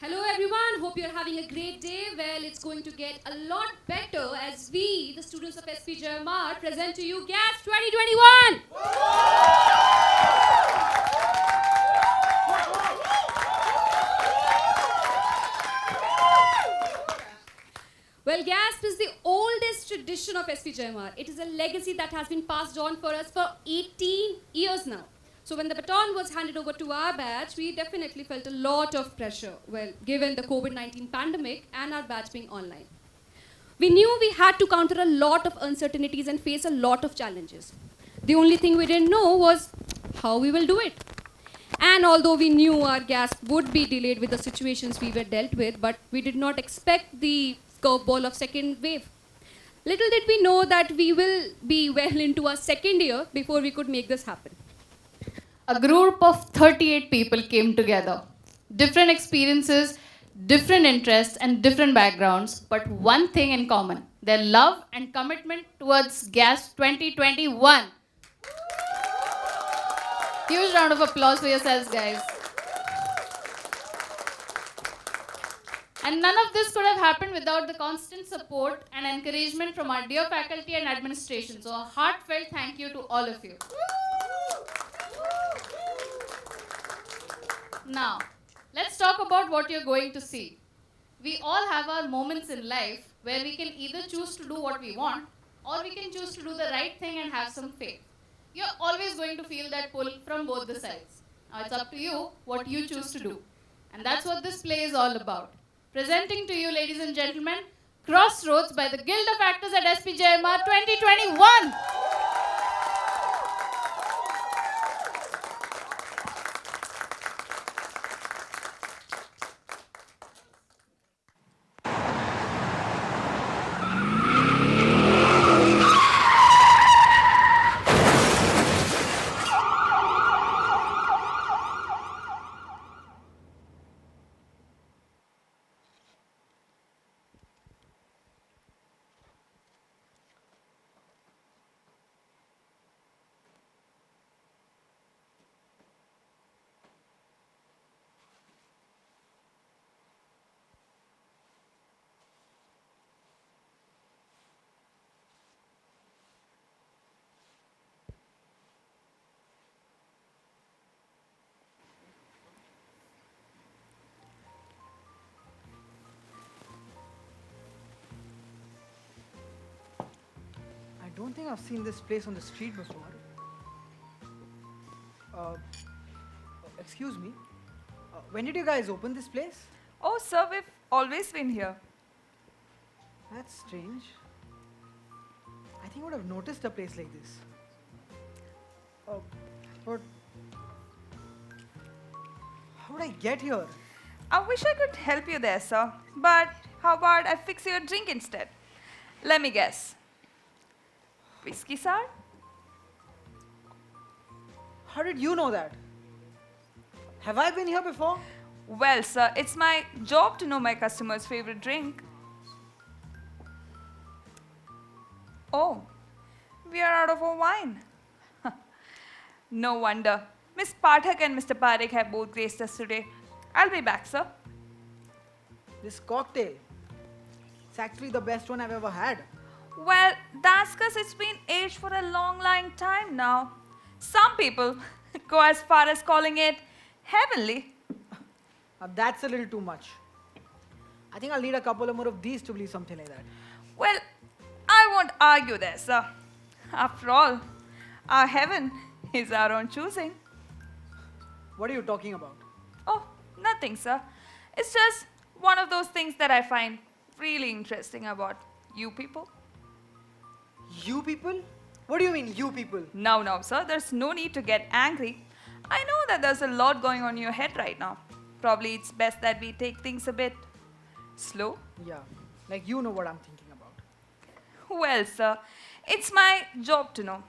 Hello everyone, hope you're having a great day. Well, it's going to get a lot better as we, the students of SPJMR, present to you GAS 2021! Well, GASP is the oldest tradition of SPJMR. It is a legacy that has been passed on for us for 18 years now. So when the baton was handed over to our batch, we definitely felt a lot of pressure, well, given the COVID-19 pandemic and our batch being online. We knew we had to counter a lot of uncertainties and face a lot of challenges. The only thing we didn't know was how we will do it. And although we knew our GASP would be delayed with the situations we were dealt with, but we did not expect the curveball of second wave. Little did we know that we will be well into our second year before we could make this happen. A group of 38 people came together. Different experiences, different interests, and different backgrounds, but one thing in common their love and commitment towards GAS 2021. Huge round of applause for yourselves, guys. And none of this could have happened without the constant support and encouragement from our dear faculty and administration. So, a heartfelt thank you to all of you. Now, let's talk about what you're going to see. We all have our moments in life where we can either choose to do what we want or we can choose to do the right thing and have some faith. You're always going to feel that pull from both the sides. Now, it's up to you what you choose to do. And that's what this play is all about. Presenting to you, ladies and gentlemen, Crossroads by the Guild of Actors at SPJMR 2021. I don't think I've seen this place on the street before. Uh, Excuse me. When did you guys open this place? Oh, sir, we've always been here. That's strange. I think I would have noticed a place like this. But how would I get here? I wish I could help you there, sir. But how about I fix you a drink instead? Let me guess. Whiskey sour? How did you know that? Have I been here before? Well, sir, it's my job to know my customer's favorite drink. Oh, we are out of our wine. No wonder. Miss Pathak and Mr. Parekh have both graced us today. I'll be back, sir. This cocktail. It's actually the best one I've ever had. Well, that's because it's been aged for a long time now. Some people go as far as calling it heavenly. That's a little too much. I think I'll need a couple of more of these to believe something like that. Well, I won't argue there, sir. After all, our heaven is our own choosing. What are you talking about? Oh, nothing, sir. It's just one of those things that I find really interesting about you people. You people? What do you mean, you people? Now, sir, there's no need to get angry. I know that there's a lot going on in your head right now. Probably it's best that we take things a bit slow. Yeah, like you know what I'm thinking about. Well, sir, it's my job to know.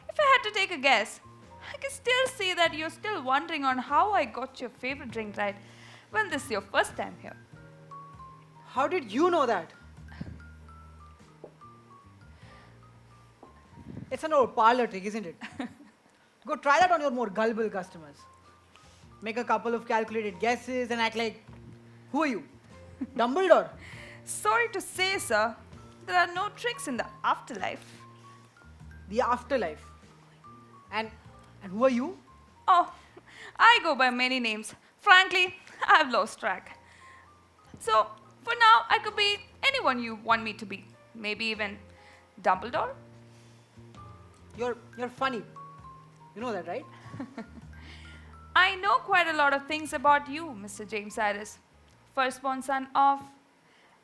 If I had to take a guess, I can still see that you're still wondering on how I got your favorite drink right when this is your first time here. How did you know that? It's an old parlor trick, isn't it? Go try that on your more gullible customers. Make a couple of calculated guesses and act like Who are you? Dumbledore? Sorry to say, sir, there are no tricks in the afterlife. The afterlife. And who are you? Oh, I go by many names. Frankly, I've lost track. So, for now, I could be anyone you want me to be. Maybe even Dumbledore? You're funny. You know that, right? I know quite a lot of things about you, Mr. James Cyrus. Firstborn son of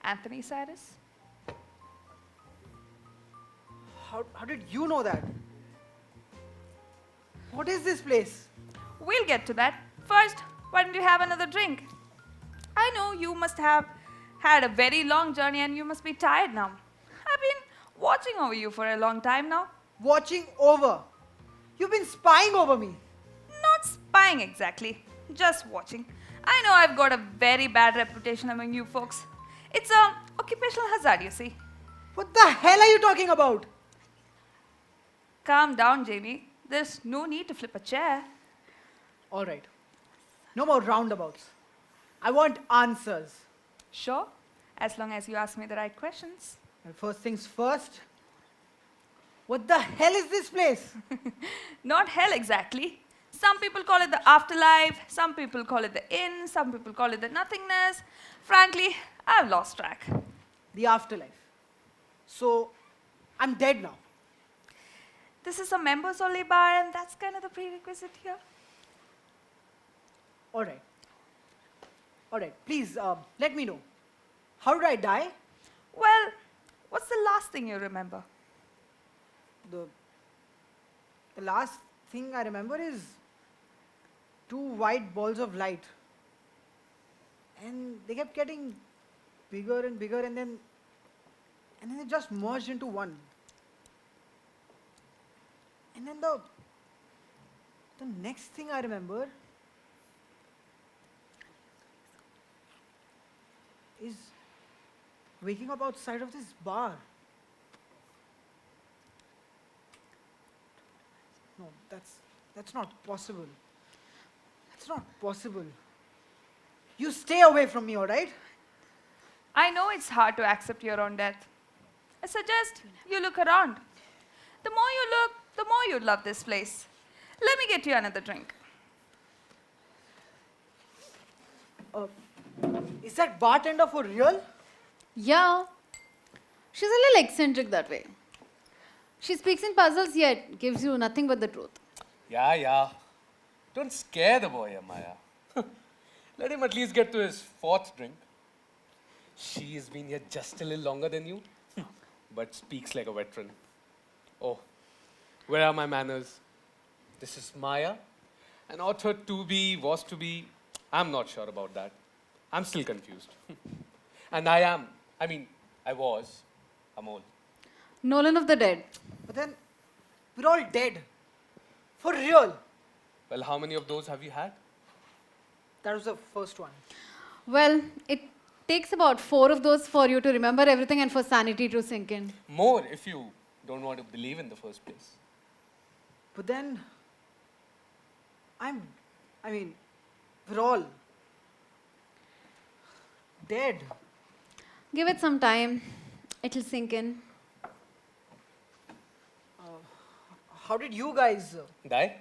Anthony Cyrus. How did you know that? What is this place? We'll get to that. First, why don't you have another drink? I know you must have had a very long journey and you must be tired now. I've been watching over you for a long time now. Watching over. You've been spying over me. Not spying exactly, just watching. I know I've got a very bad reputation among you folks. It's a occupational hazard, you see. What the hell are you talking about? Calm down, Jamie. There's no need to flip a chair. All right. No more roundabouts. I want answers. Sure, as long as you ask me the right questions. And first things first. What the hell is this place? Not hell exactly. Some people call it the afterlife, some people call it the inn, some people call it the nothingness. Frankly, I've lost track. The afterlife. So, I'm dead now. This is a members only bar, and that's kind of the prerequisite here. All right. All right. Please, let me know. How did I die? Well, what's the last thing you remember? The last thing I remember is 2 white balls of light. And they kept getting bigger and bigger, and then they just merged into one. And then the next thing I remember is waking up outside of this bar. No, that's not possible. That's not possible. You stay away from me, all right? I know it's hard to accept your own death. I suggest you look around. The more you look, the more you love this place. Let me get you another drink. Is that bartender for real? Yeah. She's a little eccentric that way. She speaks in puzzles yet gives you nothing but the truth. Yeah. Don't scare the boy, Amaya. Let him at least get to his 4th drink. She has been here just a little longer than you, but speaks like a veteran. Oh, where are my manners? This is Maya, an author to be, was to be. I'm not sure about that. I'm still confused. And I was, Amol. Nolan of the Dead. But then, we're all dead. For real. Well, how many of those have you had? That was the first one. Well, it takes about 4 of those for you to remember everything and for sanity to sink in. More if you don't want to believe in the first place. But then, we're all dead. Give it some time. It'll sink in. How did you guys? Die?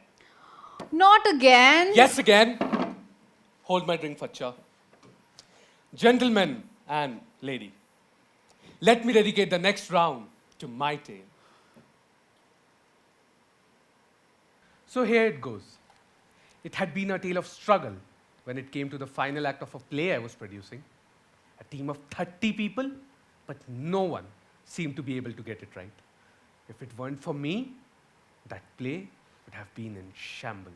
Not again. Yes, again. Hold my drink, Facha. Gentlemen and lady, let me dedicate the next round to my tale. So here it goes. It had been a tale of struggle when it came to the final act of a play I was producing. A team of 30 people, but no one seemed to be able to get it right. If it weren't for me, that play would have been in shambles.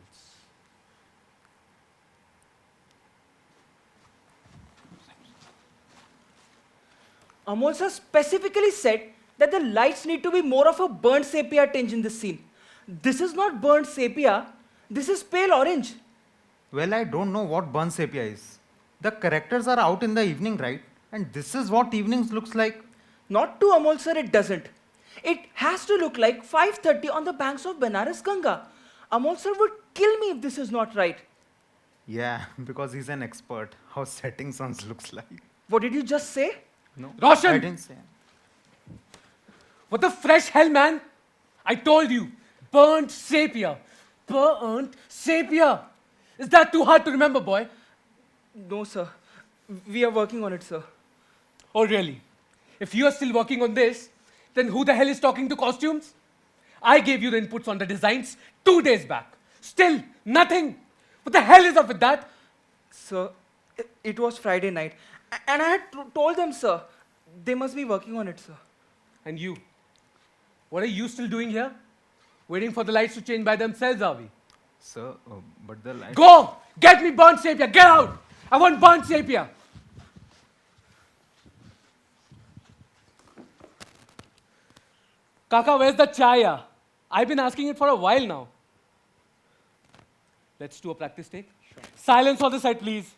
Amol sir specifically said that the lights need to be more of a burnt sepia tinge in this scene. This is not burnt sepia, this is pale orange. Well, I don't know what burnt sepia is. The characters are out in the evening, right? And this is what evenings looks like. Not to Amol sir, it doesn't. It has to look like 5:30 on the banks of Benares Ganga. Amol sir would kill me if this is not right. Yeah, because he's an expert. How setting suns looks like. What did you just say? No, Roshan! I didn't say. What the fresh hell, man? I told you. Burnt sepia. Burnt sepia. Is that too hard to remember, boy? No, sir. We are working on it, sir. Oh, really? If you are still working on this, then who the hell is talking to costumes? I gave you the inputs on the designs 2 days back. Still, nothing. What the hell is up with that? Sir, it was Friday night. And I had told them, sir. They must be working on it, sir. And you? What are you still doing here? Waiting for the lights to change by themselves, are we? Sir, but the light. Go! Get me burnt sepia! Get out! I want burnt sepia! Kaka, where's the chaya? I've been asking it for a while now. Let's do a practice take. Sure. Silence on the side, please.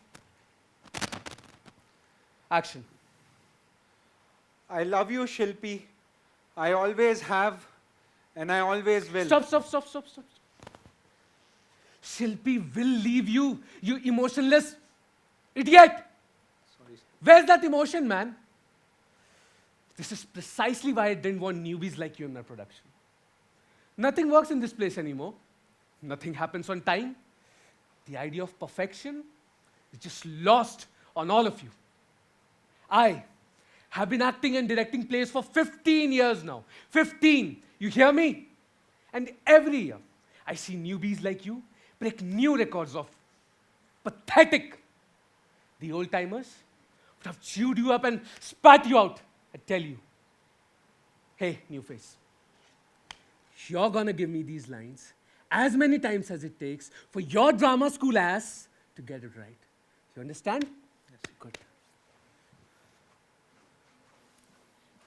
Action. I love you, Shilpi. I always have, and I always will. Stop. Shilpi will leave you, you emotionless idiot. Sorry, sir. Where's that emotion, man? This is precisely why I didn't want newbies like you in my production. Nothing works in this place anymore. Nothing happens on time. The idea of perfection is just lost on all of you. I have been acting and directing plays for 15 years now. 15! You hear me? And every year, I see newbies like you break new records of pathetic. The old-timers would have chewed you up and spat you out. I tell you. Hey, new face. You're gonna give me these lines as many times as it takes for your drama school ass to get it right. You understand? Yes. Good.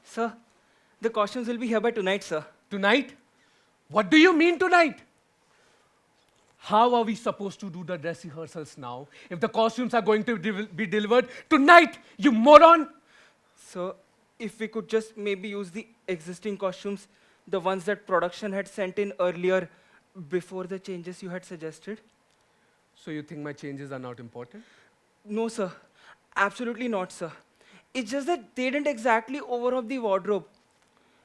Sir, the costumes will be here by tonight, sir. Tonight? What do you mean tonight? How are we supposed to do the dress rehearsals now if the costumes are going to be delivered tonight, you moron? So, if we could just maybe use the existing costumes, the ones that production had sent in earlier, before the changes you had suggested? So you think my changes are not important? No, sir. Absolutely not, sir. It's just that they didn't exactly overhaul the wardrobe.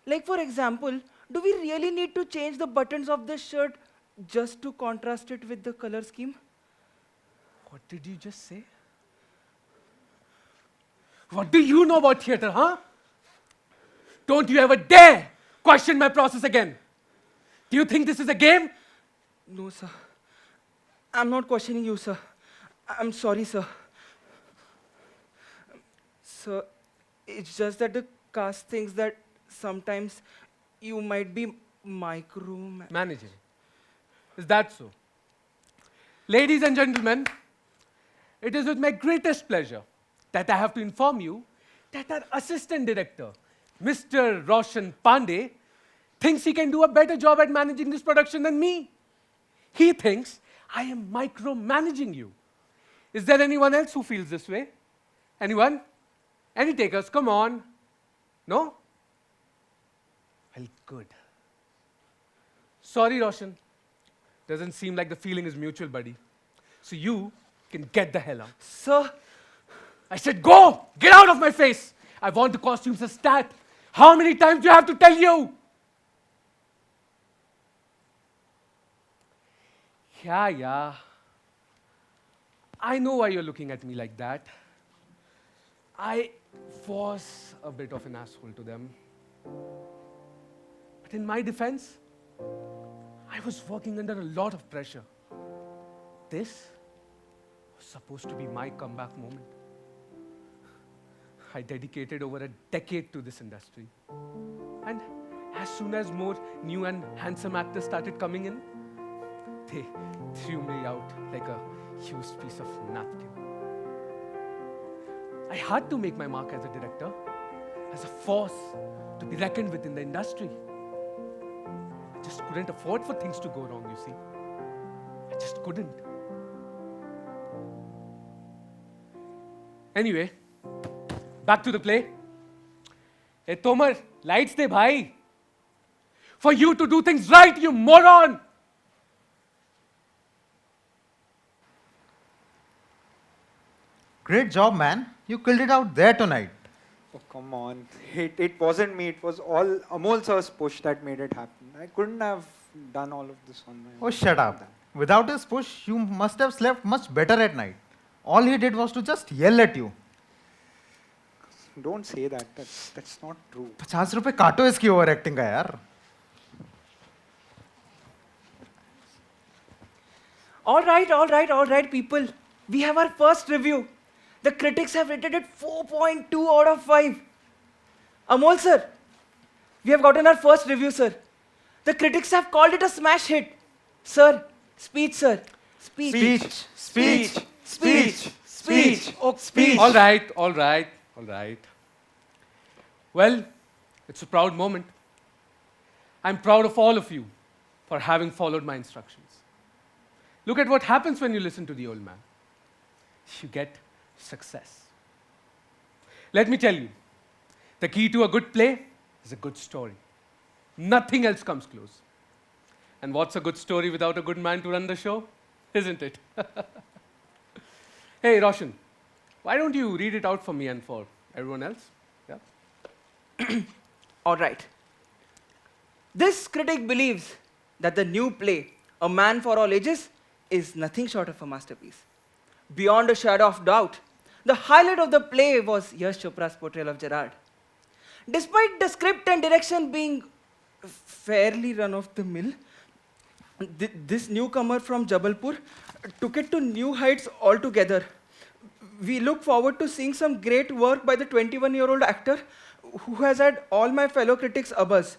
Like, for example, do we really need to change the buttons of the shirt just to contrast it with the color scheme? What did you just say? What do you know about theatre, huh? Don't you ever dare question my process again. Do you think this is a game? No, sir. I'm not questioning you, sir. I'm sorry, sir. Sir, it's just that the cast thinks that sometimes you might be Managing. Is that so? Ladies and gentlemen, it is with my greatest pleasure that I have to inform you that our assistant director, Mr. Roshan Pandey, thinks he can do a better job at managing this production than me. He thinks I am micromanaging you. Is there anyone else who feels this way? Anyone? Any takers? Come on. No? Well, good. Sorry, Roshan. Doesn't seem like the feeling is mutual, buddy. So you can get the hell out. Sir, I said, go! Get out of my face! I want the costumes as stat. How many times do I have to tell you? Yeah. I know why you're looking at me like that. I was a bit of an asshole to them. But in my defense, I was working under a lot of pressure. This was supposed to be my comeback moment. I dedicated over a decade to this industry. And as soon as more new and handsome actors started coming in, they threw me out like a used piece of napkin. I had to make my mark as a director, as a force to be reckoned with in the industry. I just couldn't afford for things to go wrong, you see. I just couldn't. Anyway, back to the play. Hey, Tomar, lights de bhai. For you to do things right, you moron! Great job, man. You killed it out there tonight. Oh, come on. It wasn't me. It was all Amol sir's push that made it happen. I couldn't have done all of this on my own. Oh, shut up. Without his push, you must have slept much better at night. All he did was to just yell at you. Don't say that. That's not true. 50 रुपए काटो इसकी over acting का यार. All right, people. We have our first review. The critics have rated it 4.2 out of 5. Amol sir, we have gotten our first review, sir. The critics have called it a smash hit. Sir, speech, sir. Speech. Oh, speech. All right. Well, it's a proud moment. I'm proud of all of you for having followed my instructions. Look at what happens when you listen to the old man. You get success. Let me tell you, the key to a good play is a good story. Nothing else comes close. And what's a good story without a good man to run the show? Isn't it? Hey, Roshan, why don't you read it out for me and for everyone else? Yeah? All right. This critic believes that the new play, A Man for All Ages, is nothing short of a masterpiece. Beyond a shadow of doubt, the highlight of the play was Yash Chopra's portrayal of Gerard. Despite the script and direction being fairly run of the mill, this newcomer from Jabalpur took it to new heights altogether. We look forward to seeing some great work by the 21-year-old actor who has had all my fellow critics abuzz.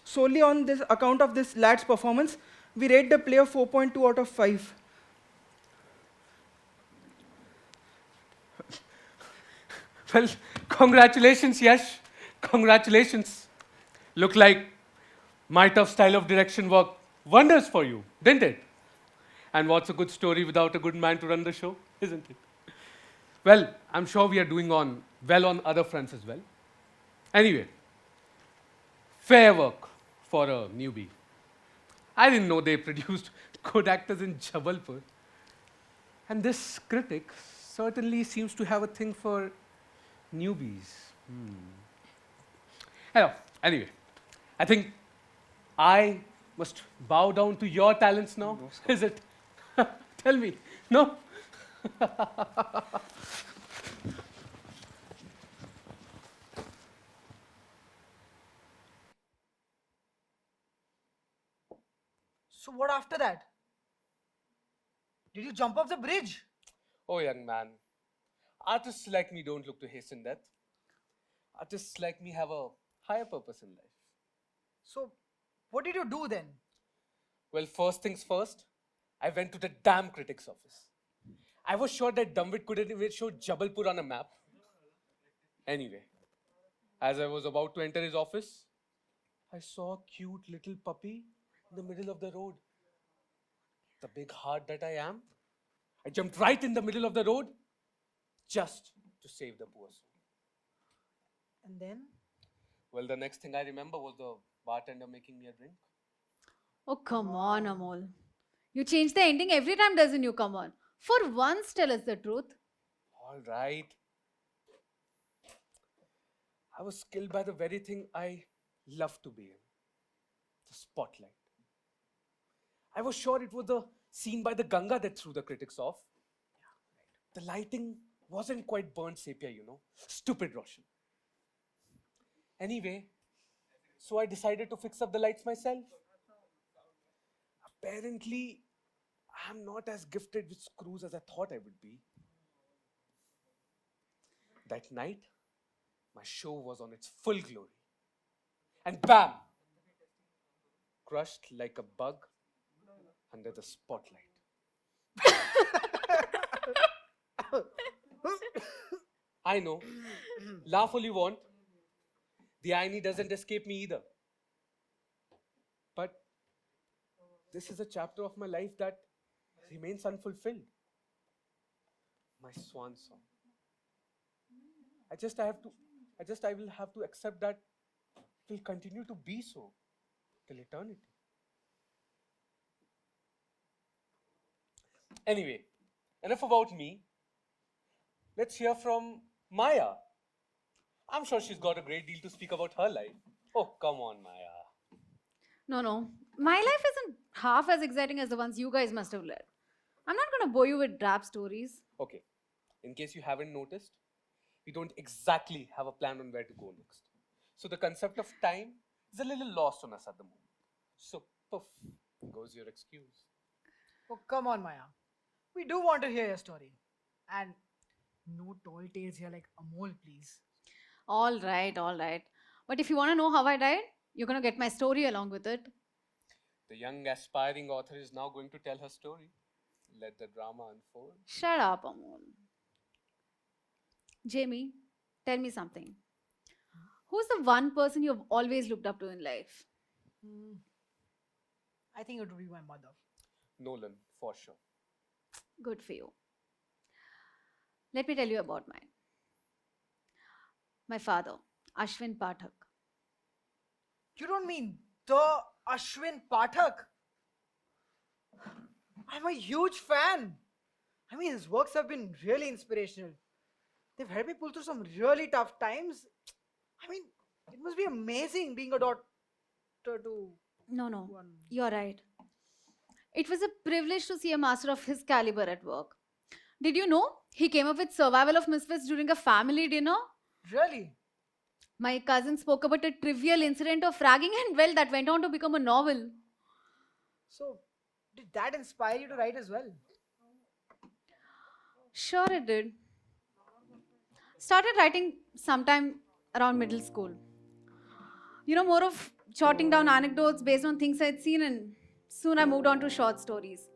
Solely on this account of this lad's performance, we rate the play a 4.2 out of 5. Well, congratulations, Yash. Congratulations. Look like my tough style of direction worked wonders for you, didn't it? And what's a good story without a good man to run the show, isn't it? Well, I'm sure we are doing well on other fronts as well. Anyway, fair work for a newbie. I didn't know they produced good actors in Jabalpur. And this critic certainly seems to have a thing for newbies. Hello. Anyway, I think I must bow down to your talents now. Is it? Tell me. No? So what after that? Did you jump off the bridge? Oh, young man. Artists like me don't look to hasten death. Artists like me have a higher purpose in life. So what did you do then? Well, first things first, I went to the damn critic's office. I was sure that Dumbit couldn't even show Jabalpur on a map. Anyway, as I was about to enter his office, I saw a cute little puppy in the middle of the road. The big heart that I am, I jumped right in the middle of the road just to save the poor soul. And then? Well, the next thing I remember was the bartender making me a drink. Oh, come on, Amol. You change the ending every time, doesn't you? Come on. For once, tell us the truth. All right. I was killed by the very thing I love to be in, the spotlight. I was sure it was the scene by the Ganga that threw the critics off. The lighting wasn't quite burnt sepia, you know. Stupid Roshan. Anyway, so I decided to fix up the lights myself. Apparently, I'm not as gifted with screws as I thought I would be. That night, my show was on its full glory. And bam! Crushed like a bug under the spotlight. I know. Laugh all you want. The irony doesn't escape me either. But this is a chapter of my life that remains unfulfilled. My swan song. I will have to accept that it will continue to be so till eternity. Anyway, enough about me. Let's hear from Maya. I'm sure she's got a great deal to speak about her life. Oh, come on, Maya. No. My life isn't half as exciting as the ones you guys must have led. I'm not going to bore you with drab stories. Okay, in case you haven't noticed, we don't exactly have a plan on where to go next. So the concept of time is a little lost on us at the moment. So, poof, goes your excuse. Oh, come on, Maya. We do want to hear your story. And no tall tales here like Amol, please. All right. But if you want to know how I died, you're going to get my story along with it. The young aspiring author is now going to tell her story. Let the drama unfold. Shut up, Amol. Jamie, tell me something. Who's the one person you've always looked up to in life? I think it would be my mother. Nolan, for sure. Good for you. Let me tell you about mine. My father, Ashwin Pathak. You don't mean the Ashwin Pathak? I'm a huge fan. I mean, his works have been really inspirational. They've helped me pull through some really tough times. I mean, it must be amazing being a daughter to No, one. you're right. It was a privilege to see a master of his caliber at work. Did you know he came up with Survival of Misfits during a family dinner? Really? My cousin spoke about a trivial incident of fragging, and well, that went on to become a novel. So, did that inspire you to write as well? Sure, it did. Started writing sometime around middle school. More of jotting down anecdotes based on things I'd seen, and soon I moved on to short stories.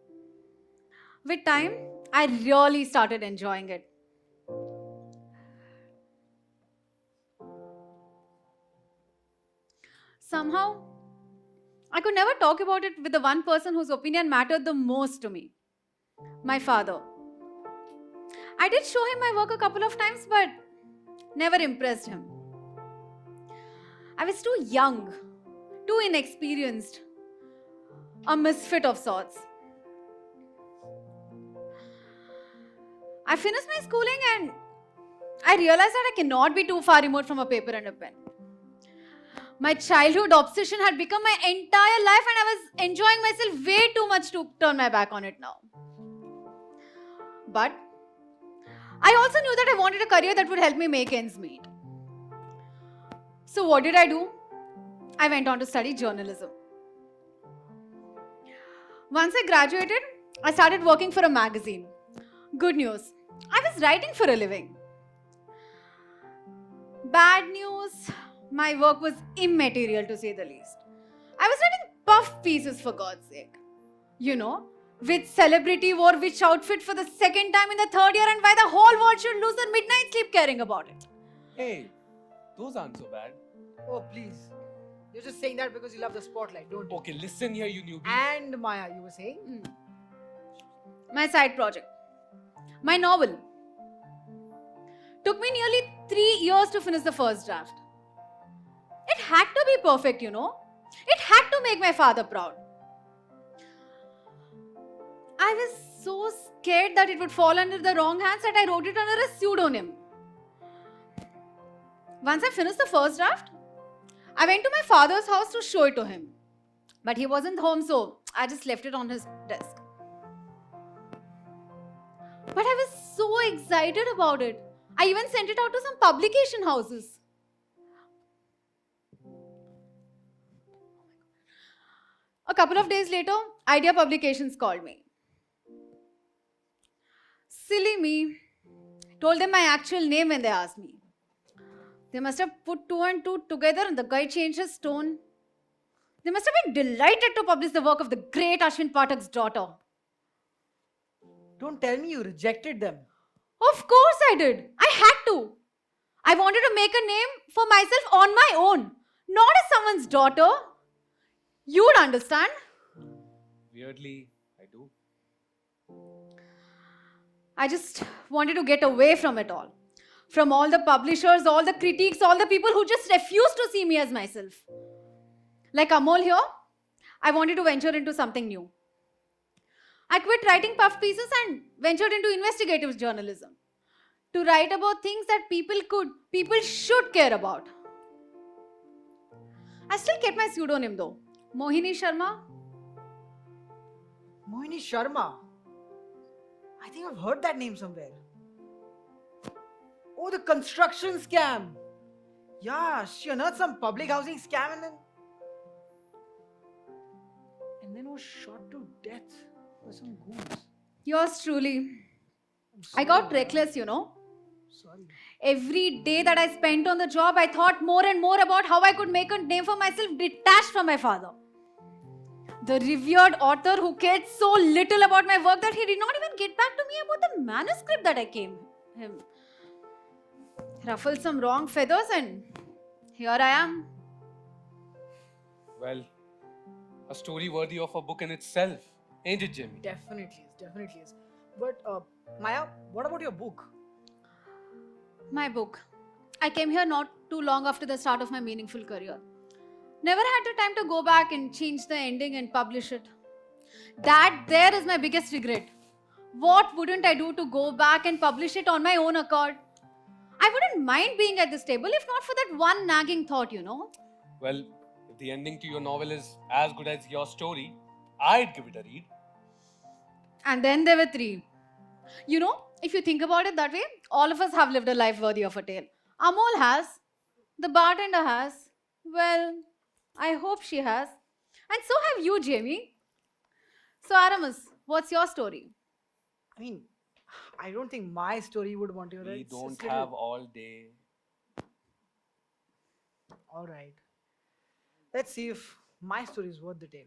With time, I really started enjoying it. Somehow, I could never talk about it with the one person whose opinion mattered the most to me, my father. I did show him my work a couple of times, but never impressed him. I was too young, too inexperienced, a misfit of sorts. I finished my schooling and I realized that I cannot be too far removed from a paper and a pen. My childhood obsession had become my entire life, and I was enjoying myself way too much to turn my back on it now. But I also knew that I wanted a career that would help me make ends meet. So what did I do? I went on to study journalism. Once I graduated, I started working for a magazine. Good news, I was writing for a living. Bad news, my work was immaterial to say the least. I was writing puff pieces, for God's sake. Which celebrity wore which outfit for the second time in the third year, and why the whole world should lose their midnight sleep caring about it. Hey, those aren't so bad. Oh, please. You're just saying that because you love the spotlight, don't you? Okay, listen here, you newbie. And Maya, you were saying? My side project. My novel. Took me nearly 3 years to finish the first draft. It had to be perfect, It had to make my father proud. I was so scared that it would fall under the wrong hands that I wrote it under a pseudonym. Once I finished the first draft, I went to my father's house to show it to him. But he wasn't home, so I just left it on his desk. But I was so excited about it. I even sent it out to some publication houses. A couple of days later, Idea Publications called me. Silly me. Told them my actual name when they asked me. They must have put 2 and 2 together, and the guy changed his tone. They must have been delighted to publish the work of the great Ashwin Pathak's daughter. Don't tell me you rejected them. Of course I did. I had to. I wanted to make a name for myself on my own, not as someone's daughter. You'd understand. Weirdly, I do. I just wanted to get away from it all. From all the publishers, all the critiques, all the people who just refused to see me as myself. Like Amol here, I wanted to venture into something new. I quit writing puff pieces and ventured into investigative journalism. to write about things that people should care about. I still kept my pseudonym though. Mohini Sharma. Mohini Sharma. I think I've heard that name somewhere. Oh, the construction scam. Yeah, she unearthed some public housing scam and then was shot to death by some goons. Yours truly. I'm I got sorry, reckless, you know. Sorry. Every day that I spent on the job, I thought more and more about how I could make a name for myself detached from my father. The revered author who cared so little about my work that he did not even get back to me about the manuscript that I came him. Ruffled some wrong feathers and here I am. Well, a story worthy of a book in itself, ain't it, Jimmy? Definitely is. But Maya, what about your book? My book. I came here not too long after the start of my meaningful career. Never had the time to go back and change the ending and publish it. That there is my biggest regret. What wouldn't I do to go back and publish it on my own accord? I wouldn't mind being at this table if not for that one nagging thought, you know. Well, if the ending to your novel is as good as your story, I'd give it a read. And then there were 3. You know, if you think about it that way, all of us have lived a life worthy of a tale. Amol has. The bartender has. Well, I hope she has. And so have you, Jamie. So, Aramis, what's your story? I mean, I don't think my story would want to. We don't have all day. All right. Let's see if my story is worth the tale.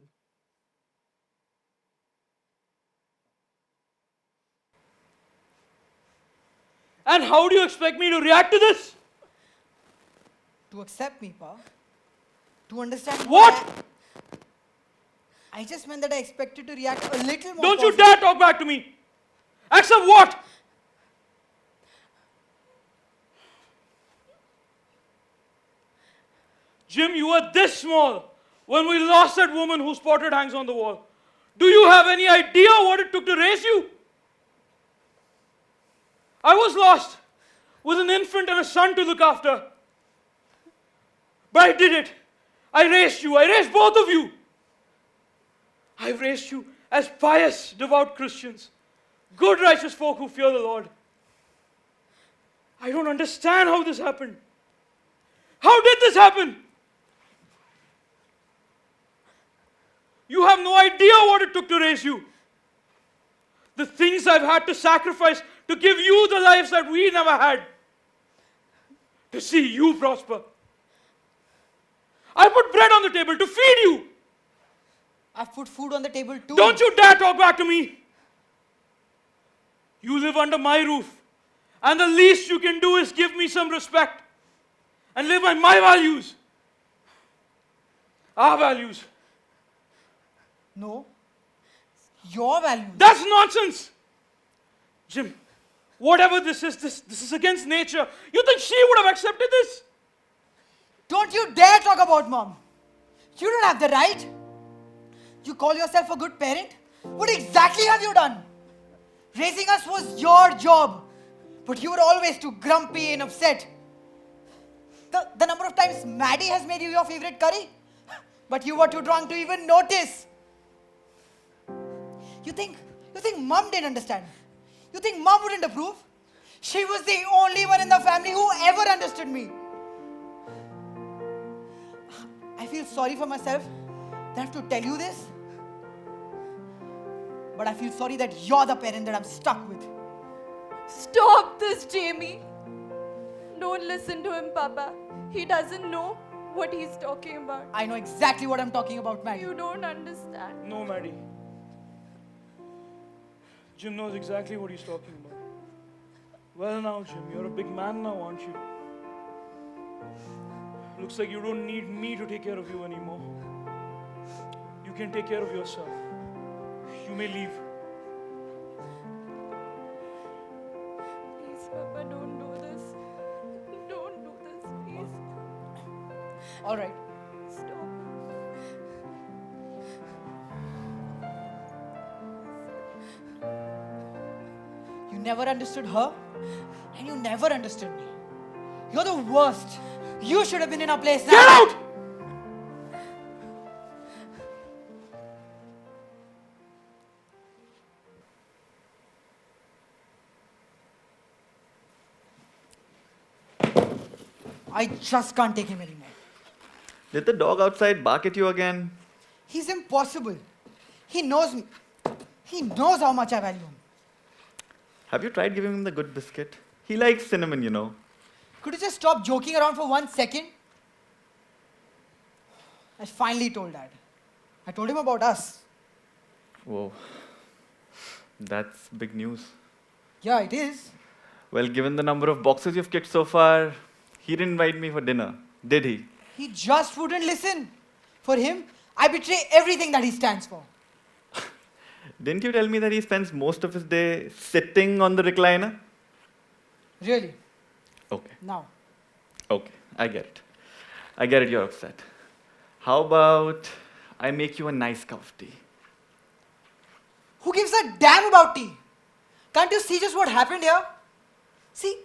And how do you expect me to react to this? To accept me, Pa. To understand What? I just meant that I expected to react a little more. Don't you positive. dare talk back to me. Accept what? Jim, you were this small when we lost that woman whose portrait hangs on the wall. Do you have any idea what it took to raise you? I was lost with an infant and a son to look after. But I did it. I raised you. I raised both of you. I've raised you as pious, devout Christians, good, righteous folk who fear the Lord. I don't understand how this happened. How did this happen? You have no idea what it took to raise you. The things I've had to sacrifice to give you the lives that we never had. To see you prosper. I put bread on the table to feed you. I've put food on the table too. Don't you dare talk back to me. You live under my roof. And the least you can do is give me some respect. And live by my values. Our values. No. Your values. That's nonsense. Jim, whatever this is against nature. You think she would have accepted this? Don't you dare talk about Mom. You don't have the right. You call yourself a good parent? What exactly have you done? Raising us was your job. But you were always too grumpy and upset. The number of times Maddie has made you your favorite curry? But you were too drunk to even notice. You think Mom didn't understand? You think Mom wouldn't approve? She was the only one in the family who ever understood me. I feel sorry for myself that I have to tell you this. But I feel sorry that you're the parent that I'm stuck with. Stop this, Jamie. Don't listen to him, Papa. He doesn't know what he's talking about. I know exactly what I'm talking about, Maddie. You don't understand. No, Maddie. Jim knows exactly what he's talking about. Well now, Jim, you're a big man now, aren't you? Looks like you don't need me to take care of you anymore. You can take care of yourself. You may leave. Please, Papa, don't do this. Don't do this, please. All right. Stop. You never understood her, And you never understood me. You're the worst. You should have been in our place now. Get out! I just can't take him anymore. Did the dog outside bark at you again? He's impossible. He knows me. He knows how much I value him. Have you tried giving him the good biscuit? He likes cinnamon, you know. Could you just stop joking around for 1 second? I finally told Dad. I told him about us. Whoa. That's big news. Yeah, it is. Well, given the number of boxes you've kicked so far, he didn't invite me for dinner, did he? He just wouldn't listen. For him, I betray everything that he stands for. Didn't you tell me that he spends most of his day sitting on the recliner? Really? Okay, Now. okay, I get it. I get it, you're upset. How about I make you a nice cup of tea? Who gives a damn about tea? Can't you see just what happened here? See,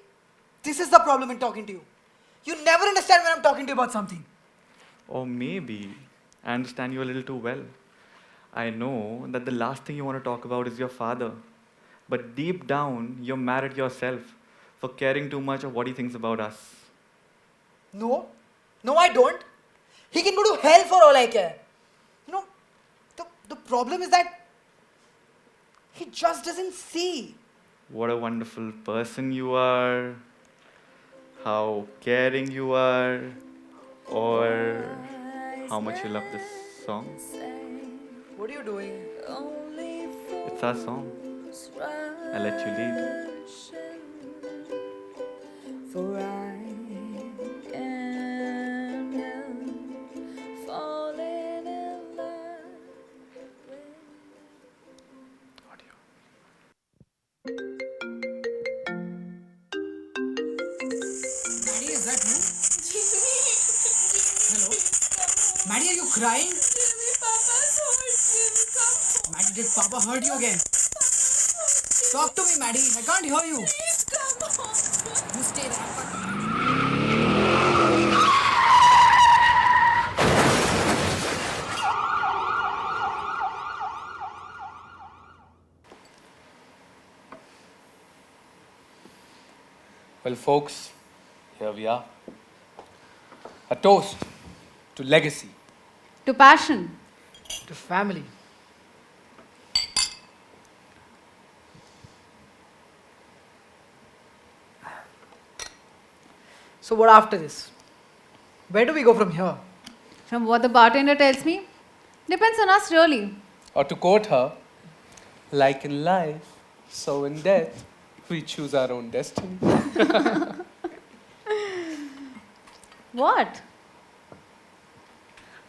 this is the problem in talking to you. You never understand when I'm talking to you about something. Or maybe I understand you a little too well. I know that the last thing you want to talk about is your father. But deep down, you're mad at yourself for caring too much of what he thinks about us. No, I don't. He can go to hell for all I care. You know, the problem is that he just doesn't see. What a wonderful person you are. How caring you are. Or how much you love this song. What are you doing? It's our song. I'll let you lead. For I am falling in love. Maddie, is that you? Hello? Maddie, are you crying? Jimmy, Papa's hurt. Jimmy, come. Maddie, did Papa hurt you again? Talk to me, Maddie. I can't hear you. Please come home. You stay there. Well, folks, here we are. A toast to legacy. To passion. To family. So what after this? Where do we go from here? From what the bartender tells me, depends on us really. Or to quote her, like in life, so in death, we choose our own destiny. What?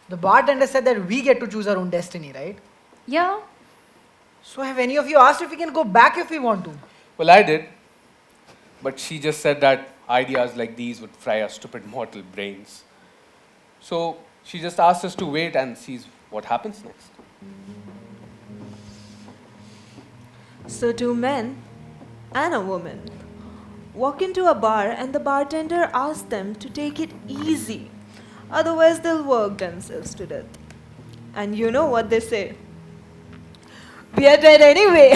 The bartender said that we get to choose our own destiny, right? Yeah. So have any of you asked if we can go back if we want to? Well, I did. But she just said that ideas like these would fry our stupid mortal brains. So she just asked us to wait and see what happens next. So two men and a woman walk into a bar and the bartender asks them to take it easy. Otherwise they'll work themselves to death. And you know what they say? We are dead anyway.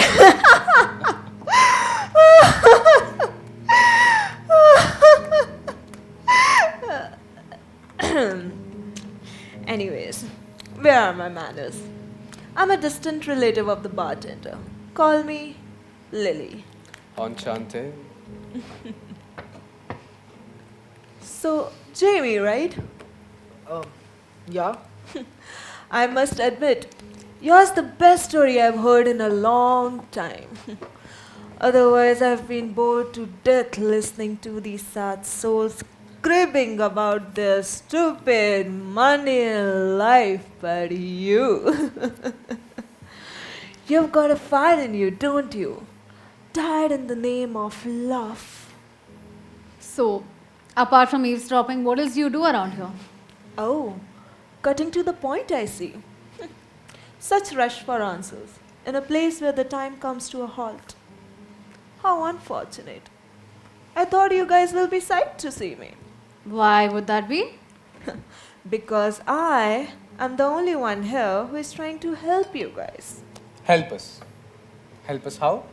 Anyways, where are my manners? I'm a distant relative of the bartender. Call me Lily. Enchante. So, Jamie, right? Yeah. I must admit, yours the best story I've heard in a long time. Otherwise, I've been bored to death listening to these sad souls cribbing about their stupid money and life, but you. You've got a fire in you, don't you? Died in the name of love. So, apart from eavesdropping, what else do you do around here? Oh, cutting to the point, I see. Such rush for answers in a place where the time comes to a halt. How unfortunate. I thought you guys will be psyched to see me. Why would that be? Because I am the only one here who is trying to help you guys. Help us. Help us how?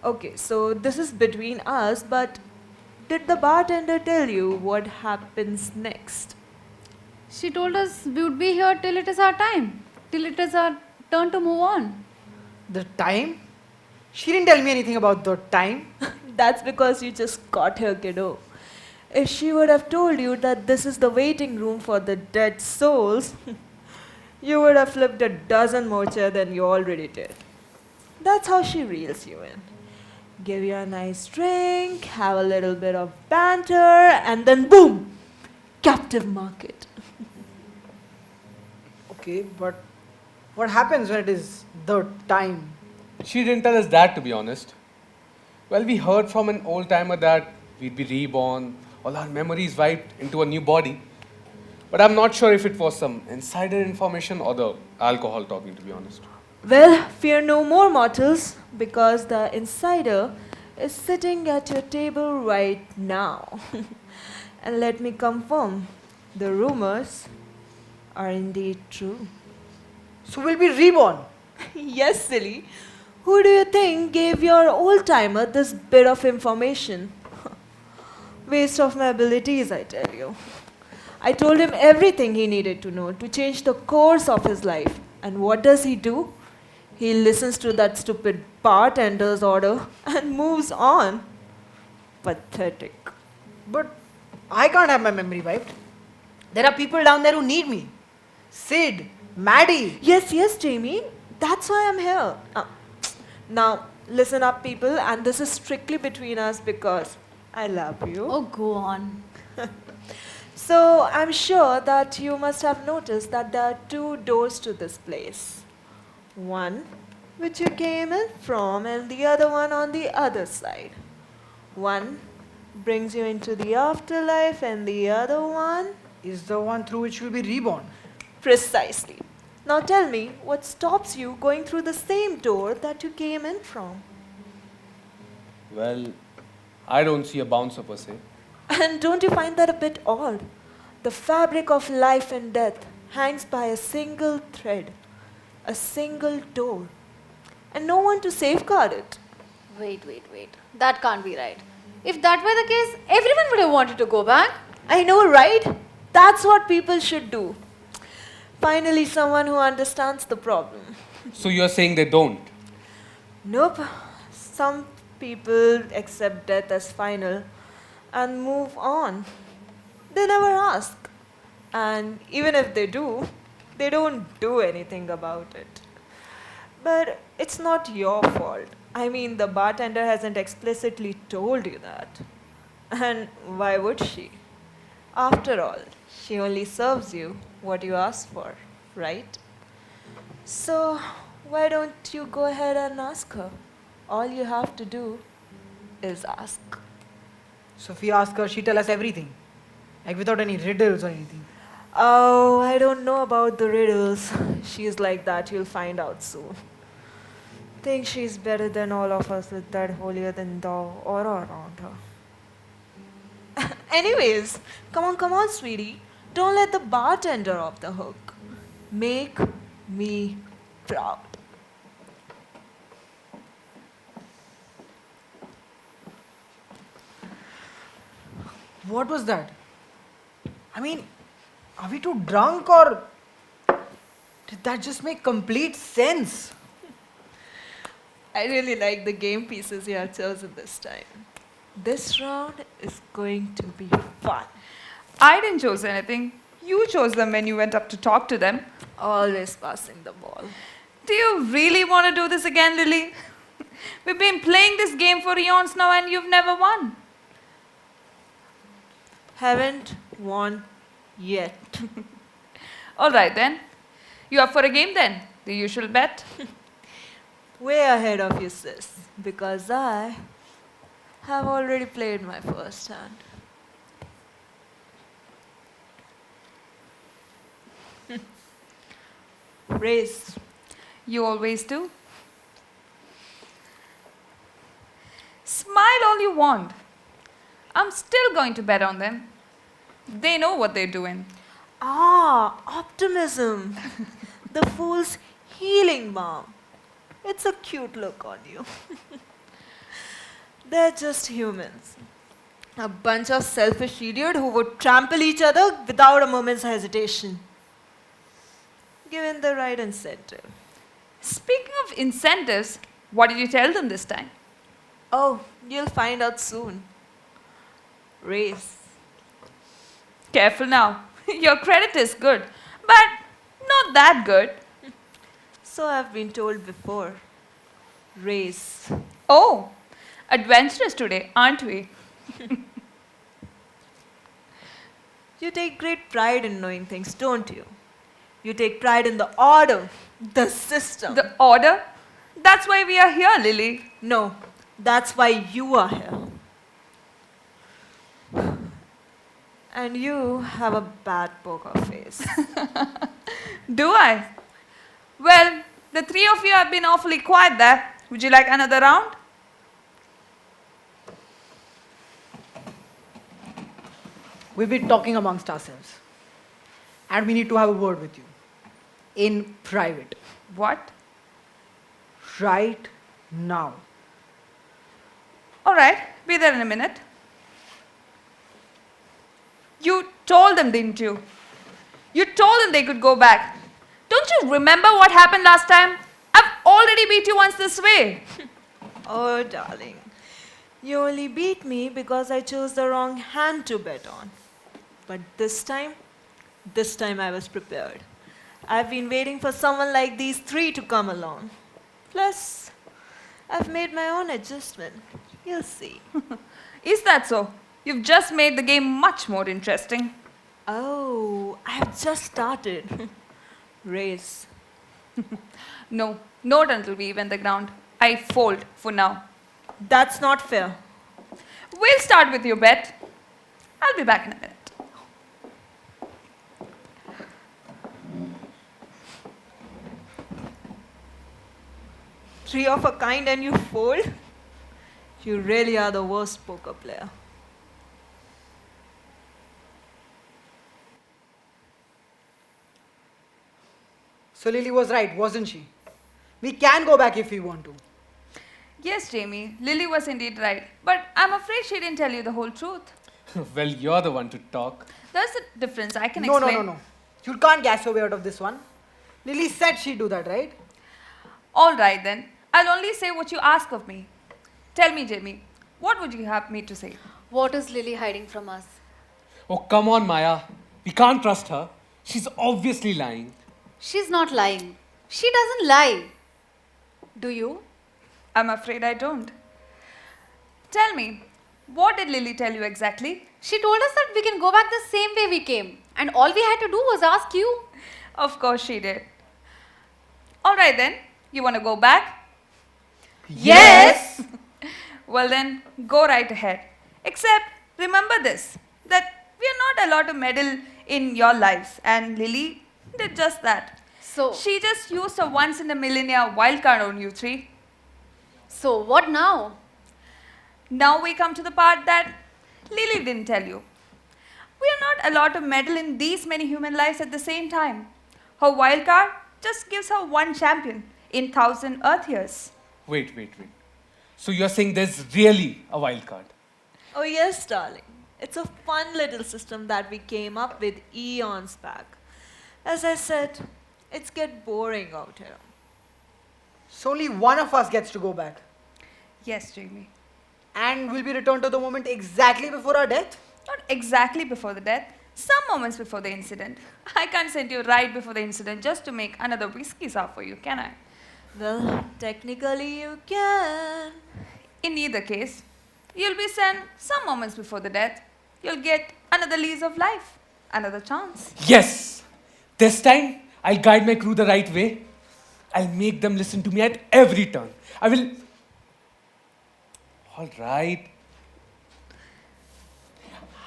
Okay, so this is between us, but did the bartender tell you what happens next? She told us we would be here till it is our time, till it is our turn to move on. The time? She didn't tell me anything about the time. That's because you just got here, kiddo. If she would have told you that this is the waiting room for the dead souls, you would have flipped a dozen more chairs than you already did. That's how she reels you in. Give you a nice drink, have a little bit of banter, and then boom! Captive market. Okay, but what happens when it is the time? She didn't tell us that, to be honest. Well, we heard from an old timer that we'd be reborn, all our memories wiped into a new body. But I'm not sure if it was some insider information or the alcohol talking, to be honest. Well, fear no more, mortals, because the insider is sitting at your table right now. And let me confirm, the rumors are indeed true. So we'll be reborn. Yes, silly. Who do you think gave your old timer this bit of information? Waste of my abilities, I tell you. I told him everything he needed to know to change the course of his life. And what does he do? He listens to that stupid bartender's order and moves on. Pathetic. But I can't have my memory wiped. There are people down there who need me. Sid, Maddie. Yes, yes, Jamie. That's why I'm here. Now, listen up, people, and this is strictly between us because I love you. Oh, go on. So, I'm sure that you must have noticed that there are two doors to this place. One which you came in from, and the other one on the other side. One brings you into the afterlife, and the other one Is the one through which we'll be reborn. precisely. Now tell me, what stops you going through the same door that you came in from? Well, I don't see a bouncer per se. And don't you find that a bit odd? The fabric of life and death hangs by a single thread, a single door, and no one to safeguard it. Wait. That can't be right. If that were the case, everyone would have wanted to go back. I know, right? That's what people should do. Finally, someone who understands the problem. So you're saying they don't? Nope. Some people accept death as final and move on. They never ask. And even if they do, they don't do anything about it. But it's not your fault. I mean, the bartender hasn't explicitly told you that. And why would she? After all, she only serves you what you ask for, right? So, why don't you go ahead and ask her? All you have to do is ask. So if we ask her, she tell us everything. Like without any riddles or anything. Oh, I don't know about the riddles. She's like that, you'll find out soon. Think she's better than all of us with that holier than thou aura around her. Anyways, come on, sweetie. Don't let the bartender off the hook. Make me proud. What was that? I mean, are we too drunk or did that just make complete sense? I really like the game pieces you have chosen this time. This round is going to be fun. I didn't choose anything. You chose them when you went up to talk to them. Always passing the ball. Do you really want to do this again, Lily? We've been playing this game for eons now and you've never won. Haven't won yet. All right then. You up for a game then? The usual bet? Way ahead of you, sis. Because I have already played my first hand. Race. You always do. Smile all you want. I'm still going to bet on them. They know what they're doing. Ah, optimism. The fool's healing balm. It's a cute look on you. They're just humans. A bunch of selfish idiots who would trample each other without a moment's hesitation. Given the right incentive. Speaking of incentives, what did you tell them this time? Oh, you'll find out soon. Race. Careful now. Your credit is good, but not that good. So I've been told before. Race. Oh, adventurous today, aren't we? You take great pride in knowing things, don't you? You take pride in the order, the system. The order? That's why we are here, Lily. No, that's why you are here. And you have a bad poker face. Do I? Well, the three of you have been awfully quiet there. Would you like another round? We've been talking amongst ourselves. And we need to have a word with you. In private. What? Right now. All right, be there in a minute. You told them, didn't you? You told them they could go back. Don't you remember what happened last time? I've already beat you once this way. Oh, darling. You only beat me because I chose the wrong hand to bet on. But this time I was prepared. I've been waiting for someone like these three to come along. Plus, I've made my own adjustment. You'll see. Is that so? You've just made the game much more interesting. Oh, I've just started. Race. No, not until we even the ground. I fold for now. That's not fair. We'll start with your bet. I'll be back in a minute. Three of a kind and you fold? You really are the worst poker player. So Lily was right, wasn't she? We can go back if we want to. Yes, Jamie, Lily was indeed right. But I'm afraid she didn't tell you the whole truth. Well, you're the one to talk. There's a difference. I can No. explain. You can't gas your way out of this one. Lily said she'd do that, right? All right then. I'll only say what you ask of me. Tell me, Jamie, what would you have me to say? What is Lily hiding from us? Oh, come on, Maya. We can't trust her. She's obviously lying. She's not lying. She doesn't lie. Do you? I'm afraid I don't. Tell me, what did Lily tell you exactly? She told us that we can go back the same way we came. And all we had to do was ask you. Of course she did. All right then. You want to go back? Yes! Well then, go right ahead. Except, remember this, that we are not allowed to meddle in your lives. And Lily did just that. So She just used a once-in-a-millennia wildcard on you three. So what now? Now we come to the part that Lily didn't tell you. We are not allowed to meddle in these many human lives at the same time. Her wildcard just gives her one champion in 1,000 Earth years. Wait. So you're saying there's really a wild card? Oh, yes, darling. It's a fun little system that we came up with eons back. As I said, it's get boring out here. So only one of us gets to go back. Yes, Jamie. And will be returned to the moment exactly before our death? Not exactly before the death, some moments before the incident. I can't send you right before the incident just to make another whiskey sour for you, can I? Well, technically you can. In either case, you'll be sent some moments before the death. You'll get another lease of life, another chance. Yes! This time, I'll guide my crew the right way. I'll make them listen to me at every turn. I will... All right.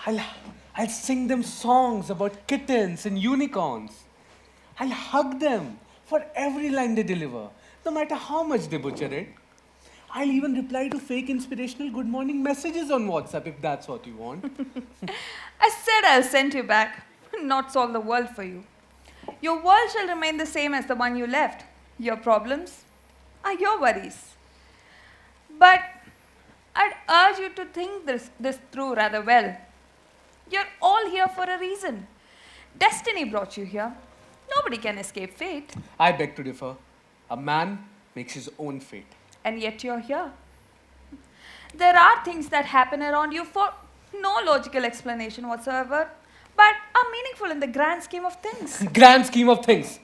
I'll sing them songs about kittens and unicorns. I'll hug them for every line they deliver, no matter how much they butcher it. I'll even reply to fake inspirational good morning messages on WhatsApp if that's what you want. I said I'll send you back, not solve the world for you. Your world shall remain the same as the one you left. Your problems are your worries. But I'd urge you to think this through rather well. You're all here for a reason. Destiny brought you here. Nobody can escape fate. I beg to differ. A man makes his own fate. And yet you're here. There are things that happen around you for no logical explanation whatsoever, but are meaningful in the grand scheme of things. Grand scheme of things.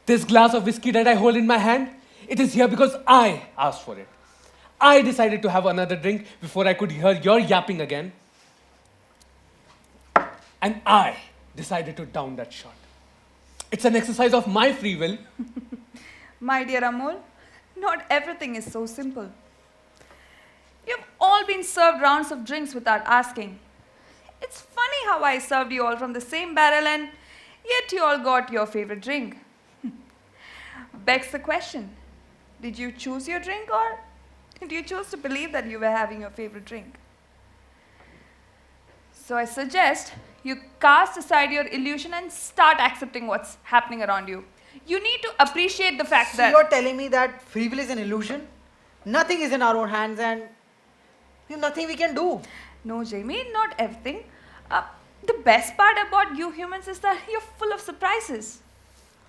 This glass of whiskey that I hold in my hand, it is here because I asked for it. I decided to have another drink before I could hear your yapping again. And I decided to down that shot. It's an exercise of my free will. My dear Amol, not everything is so simple. You've all been served rounds of drinks without asking. It's funny how I served you all from the same barrel and yet you all got your favorite drink. Begs the question, did you choose your drink or did you choose to believe that you were having your favorite drink? So I suggest you cast aside your illusion and start accepting what's happening around you. You need to appreciate the fact So that... you're telling me that free will is an illusion? Nothing is in our own hands and nothing we can do. No, Jamie, not everything. The best part about you humans is that you're full of surprises.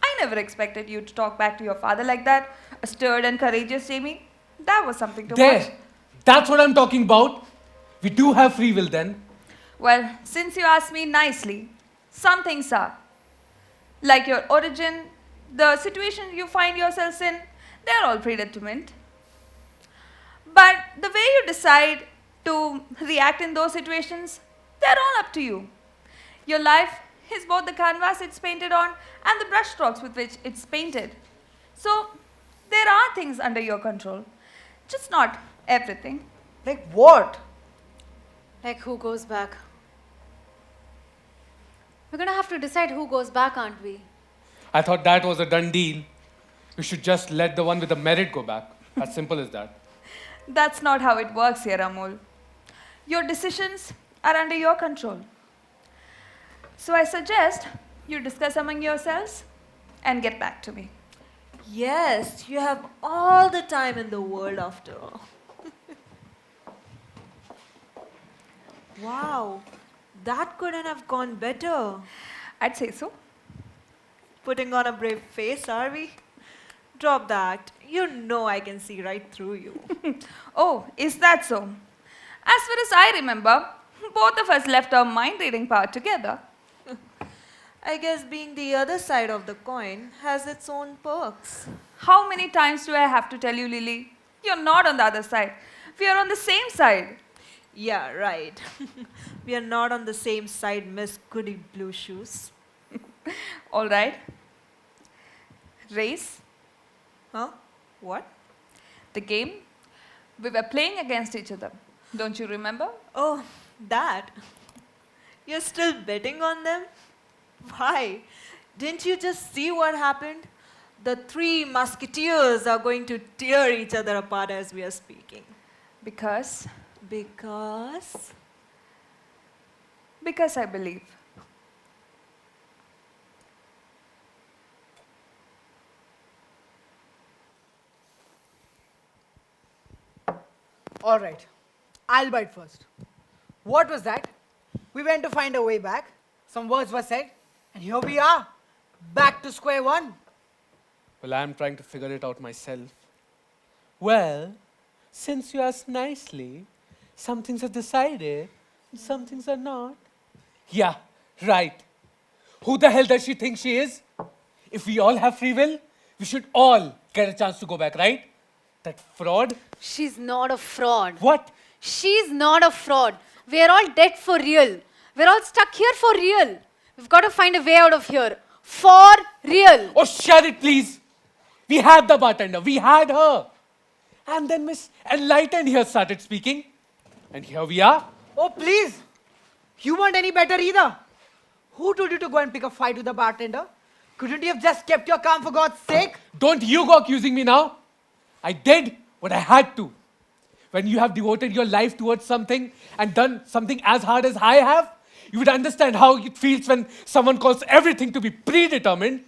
I never expected you to talk back to your father like that. A stirred and courageous Jamie. That was something to watch. There! That's what I'm talking about. We do have free will then. Well, since you asked me nicely, some things are. Like your origin, the situation you find yourselves in, they're all predetermined. But the way you decide to react in those situations, they're all up to you. Your life is both the canvas it's painted on and the brushstrokes with which it's painted. So, there are things under your control, just not everything. Like what? Like who goes back? We're gonna have to decide who goes back, aren't we? I thought that was a done deal. We should just let the one with the merit go back. As simple as that. That's not how it works here, Amol. Your decisions are under your control. So I suggest you discuss among yourselves and get back to me. Yes, you have all the time in the world after all. Wow, that couldn't have gone better. I'd say so. Putting on a brave face, are we? Drop that. You know I can see right through you. Oh, is that so? As far as I remember, both of us left our mind reading part together. I guess being the other side of the coin has its own perks. How many times do I have to tell you, Lily? You're not on the other side. We are on the same side. Yeah, right. We are not on the same side, Miss Goody Blue Shoes. All right. Race, Huh? What? the game, we were playing against each other. Don't you remember? Oh, that. You're still betting on them? Why? Didn't you just see what happened? The three musketeers are going to tear each other apart as we are speaking. Because I believe. All right, I'll bite first. What was that? We went to find a way back. Some words were said, and here we are, back to square one. Well, I'm trying to figure it out myself. Well, since you asked nicely, some things are decided, and some things are not. Yeah, right. Who the hell does she think she is? If we all have free will, we should all get a chance to go back, right? That fraud? She's not a fraud. What? She's not a fraud. We're all dead for real. We're all stuck here for real. We've got to find a way out of here. For real. Oh, shut it, please. We had the bartender. We had her. And then Miss Enlightened here started speaking. And here we are. Oh, please. You weren't any better either. Who told you to go and pick a fight with the bartender? Couldn't you have just kept your calm for God's sake? Don't you go accusing me now. I did but I had to. When you have devoted your life towards something and done something as hard as I have, you would understand how it feels when someone calls everything to be predetermined.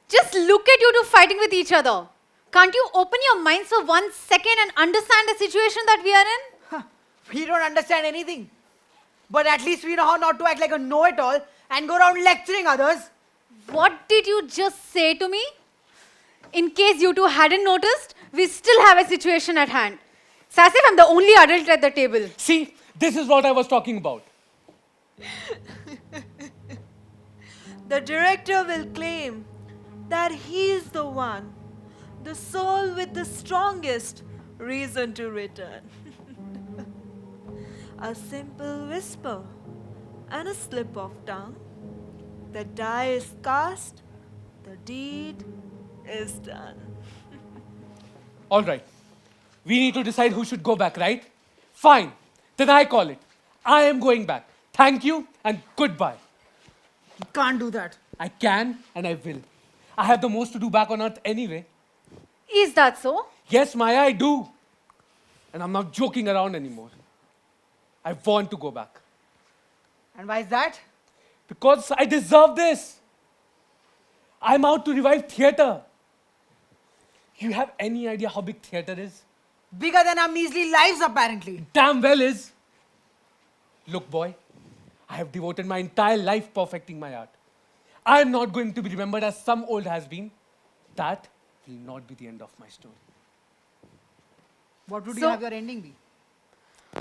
Just look at you two fighting with each other. Can't you open your minds for 1 second and understand the situation that we are in? We don't understand anything. But at least we know how not to act like a know-it-all and go around lecturing others. What did you just say to me? In case you two hadn't noticed, we still have a situation at hand. It's as if I'm the only adult at the table. See, this is what I was talking about. The director will claim that he is the one, the soul with the strongest reason to return. A simple whisper and a slip of tongue. The die is cast, the deed is done. All right. We need to decide who should go back, right? Fine. Then I call it. I am going back. Thank you and goodbye. You can't do that. I can and I will. I have the most to do back on earth anyway. Is that so? Yes, Maya, I do. And I'm not joking around anymore. I want to go back. And why is that? Because I deserve this. I'm out to revive theatre. You have any idea how big theatre is? Bigger than our measly lives, apparently. Damn well is. Look, boy, I have devoted my entire life perfecting my art. I am not going to be remembered as some old has-been. That will not be the end of my story. What would you So- have your ending be?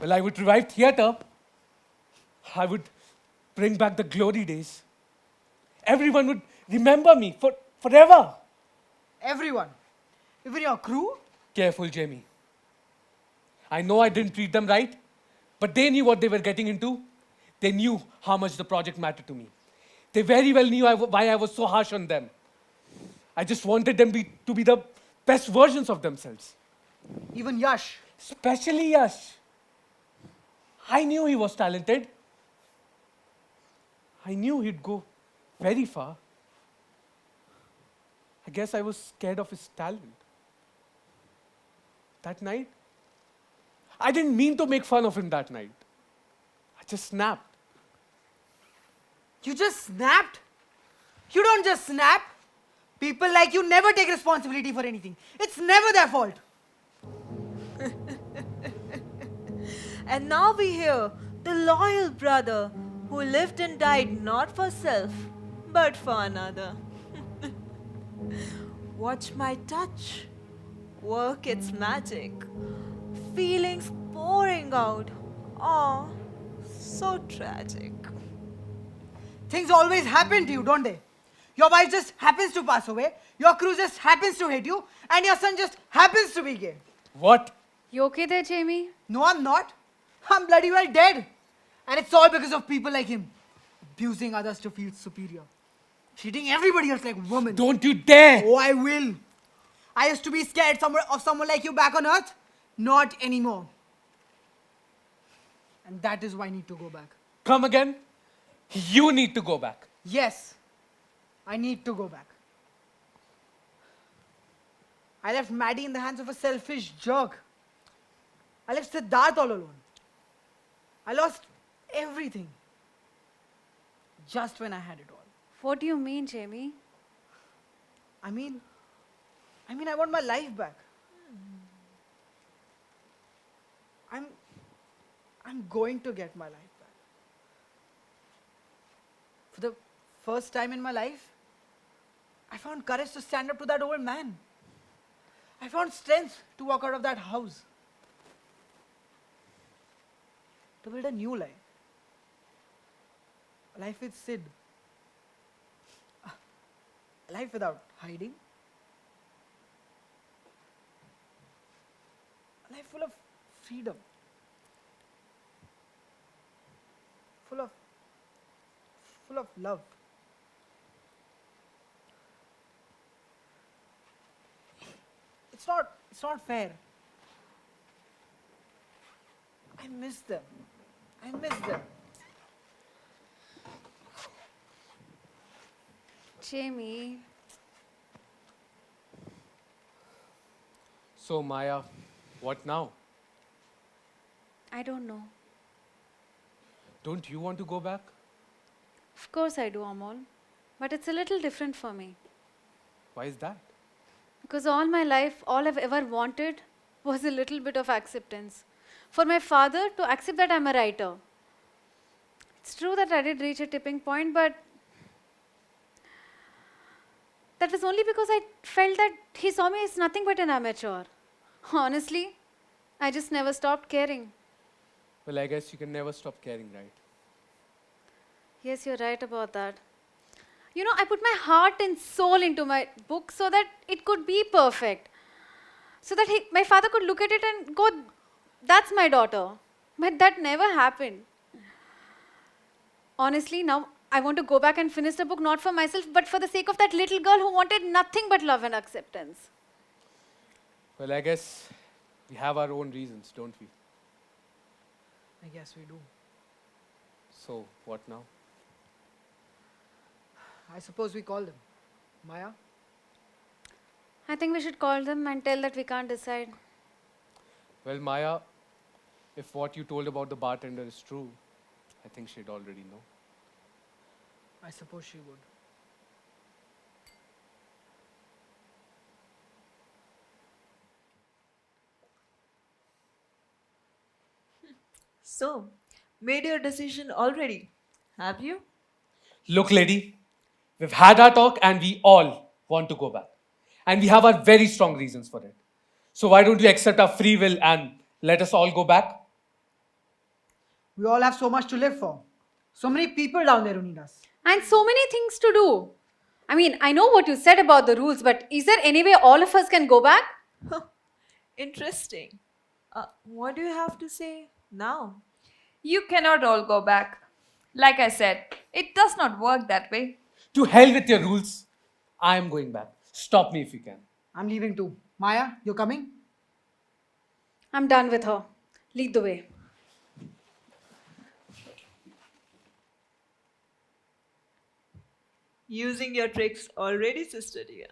Well, I would revive theatre. I would bring back the glory days. Everyone would remember me forever. Everyone. Even your crew? Careful, Jamie. I know I didn't treat them right, but they knew what they were getting into. They knew how much the project mattered to me. They very well knew why I was so harsh on them. I just wanted them to be the best versions of themselves. Even Yash. Especially Yash. I knew he was talented. I knew he'd go very far. I guess I was scared of his talent. That night, I didn't mean to make fun of him that night. I just snapped. You just snapped? You don't just snap. People like you never take responsibility for anything. It's never their fault. And now we hear the loyal brother who lived and died not for self, but for another. Watch my touch work its magic. Feelings pouring out. Oh, so tragic. Things always happen to you, don't they? Your wife just happens to pass away, your crew just happens to hate you, and your son just happens to be gay. What? You okay there, Jamie? No, I'm not. I'm bloody well dead. And it's all because of people like him. Abusing others to feel superior. Treating everybody else like women. Don't you dare! Oh, I will. I used to be scared of someone like you back on earth. Not anymore. And that is why I need to go back. Come again? You need to go back. Yes, I need to go back. I left Maddie in the hands of a selfish jerk. I left Siddharth all alone. I lost everything. Just when I had it all. What do you mean, Jamie? I mean, I want my life back. I'm going to get my life back. For the first time in my life, I found courage to stand up to that old man. I found strength to walk out of that house. To build a new life. A life with Sid. A life without hiding. A life full of freedom. Full of love. It's not fair. I miss them. I miss them. Jamie. So, Maya, What now? I don't know. Don't you want to go back? Of course I do, Amol. But it's a little different for me. Why is that? Because all my life, all I've ever wanted was a little bit of acceptance. For my father to accept that I'm a writer. It's true that I did reach a tipping point, but that was only because I felt that he saw me as nothing but an amateur. Honestly, I just never stopped caring. Well, I guess you can never stop caring, right? Yes, you're right about that. You know, I put my heart and soul into my book so that it could be perfect. So that my father could look at it and go, that's my daughter. But that never happened. Honestly, now I want to go back and finish the book not for myself, but for the sake of that little girl who wanted nothing but love and acceptance. Well, I guess we have our own reasons, don't we? I guess we do. So, what now? I suppose we call them. Maya? I think we should call them and tell that we can't decide. Well, Maya, if what you told about the bartender is true, I think she'd already know. I suppose she would. So, made your decision already, have you? Look, lady, we've had our talk and we all want to go back. And we have our very strong reasons for it. So why don't you accept our free will and let us all go back? We all have so much to live for. So many people down there who need us. And so many things to do. I mean, I know what you said about the rules, but is there any way all of us can go back? Interesting. What do you have to say now? You cannot all go back. Like I said, it does not work that way. To hell with your rules. I am going back. Stop me if you can. I'm leaving too. Maya, you're coming? I'm done with her. Lead the way. Using your tricks already, sister dear.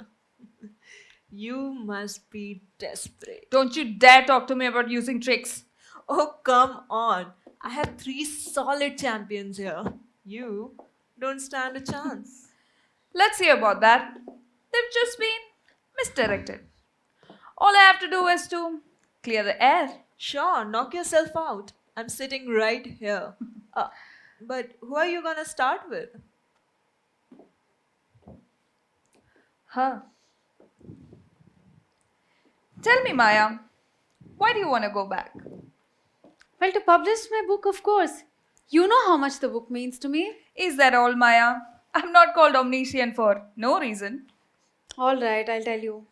You must be desperate. Don't you dare talk to me about using tricks. Oh, come on. I have 3 solid champions here. You don't stand a chance. Let's see about that. They've just been misdirected. All I have to do is to clear the air. Sure, knock yourself out. I'm sitting right here. But who are you gonna start with? Huh. Tell me, Maya, why do you want to go back? Well, to publish my book, of course. You know how much the book means to me. Is that all, Maya? I'm not called omniscient for no reason. All right, I'll tell you.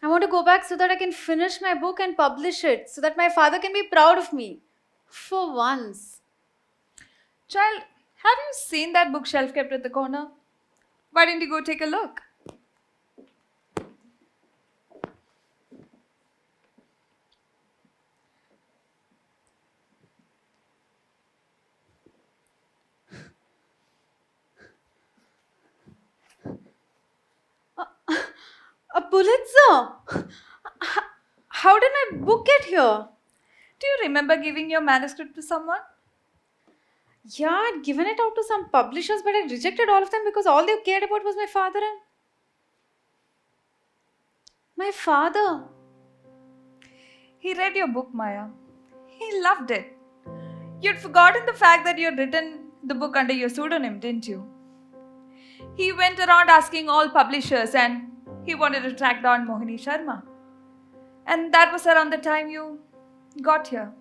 I want to go back so that I can finish my book and publish it, so that my father can be proud of me. For once. Child, have you seen that bookshelf kept at the corner? Why didn't you go take a look? A Pulitzer! How did my book get here? Do you remember giving your manuscript to someone? Yeah, I'd given it out to some publishers, but I rejected all of them because all they cared about was my father and... My father. He read your book, Maya. He loved it. You'd forgotten the fact that you had written the book under your pseudonym, didn't you? He went around asking all publishers and he wanted to track down Mohini Sharma. And that was around the time you got here.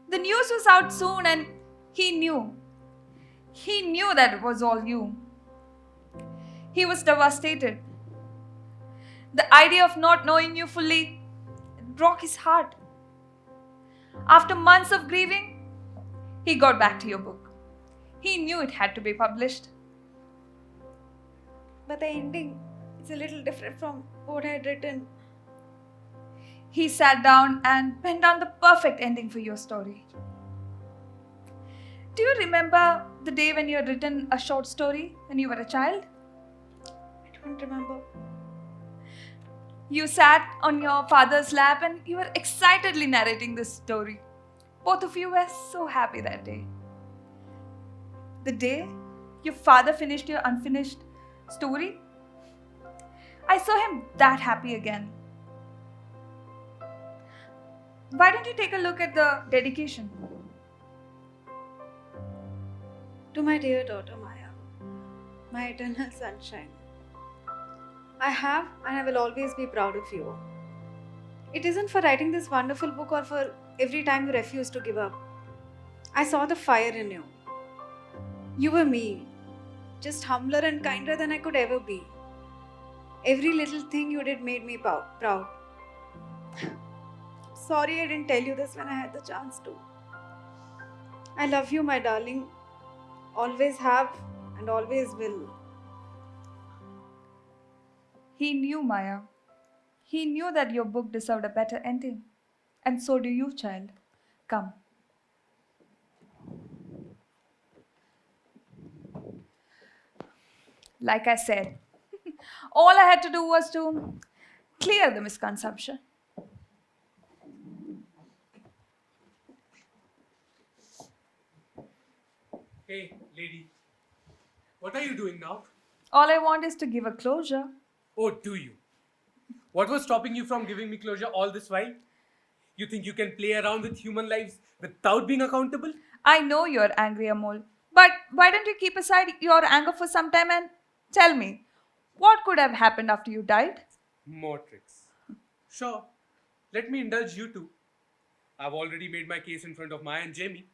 The news was out soon and he knew. He knew that it was all you. He was devastated. The idea of not knowing you fully broke his heart. After months of grieving, he got back to your book. He knew it had to be published. But the ending is a little different from what I had written. He sat down and penned down the perfect ending for your story. Do you remember the day when you had written a short story when you were a child? I don't remember. You sat on your father's lap and you were excitedly narrating this story. Both of you were so happy that day. The day your father finished your unfinished story, I saw him that happy again. Why don't you take a look at the dedication? To my dear daughter Maya, my eternal sunshine. I have and I will always be proud of you. It isn't for writing this wonderful book or for every time you refuse to give up. I saw the fire in you. You were me, just humbler and kinder than I could ever be. Every little thing you did made me proud. Sorry I didn't tell you this when I had the chance to. I love you, my darling. Always have and always will. He knew, Maya. He knew that your book deserved a better ending. And so do you, child. Come. Like I said, all I had to do was to clear the misconception. Hey, lady. What are you doing now? All I want is to give a closure. Oh, do you? What was stopping you from giving me closure all this while? You think you can play around with human lives without being accountable? I know you're angry, Amol. But why don't you keep aside your anger for some time and tell me, what could have happened after you died? More tricks. Sure. Let me indulge you too. I've already made my case in front of Maya and Jamie.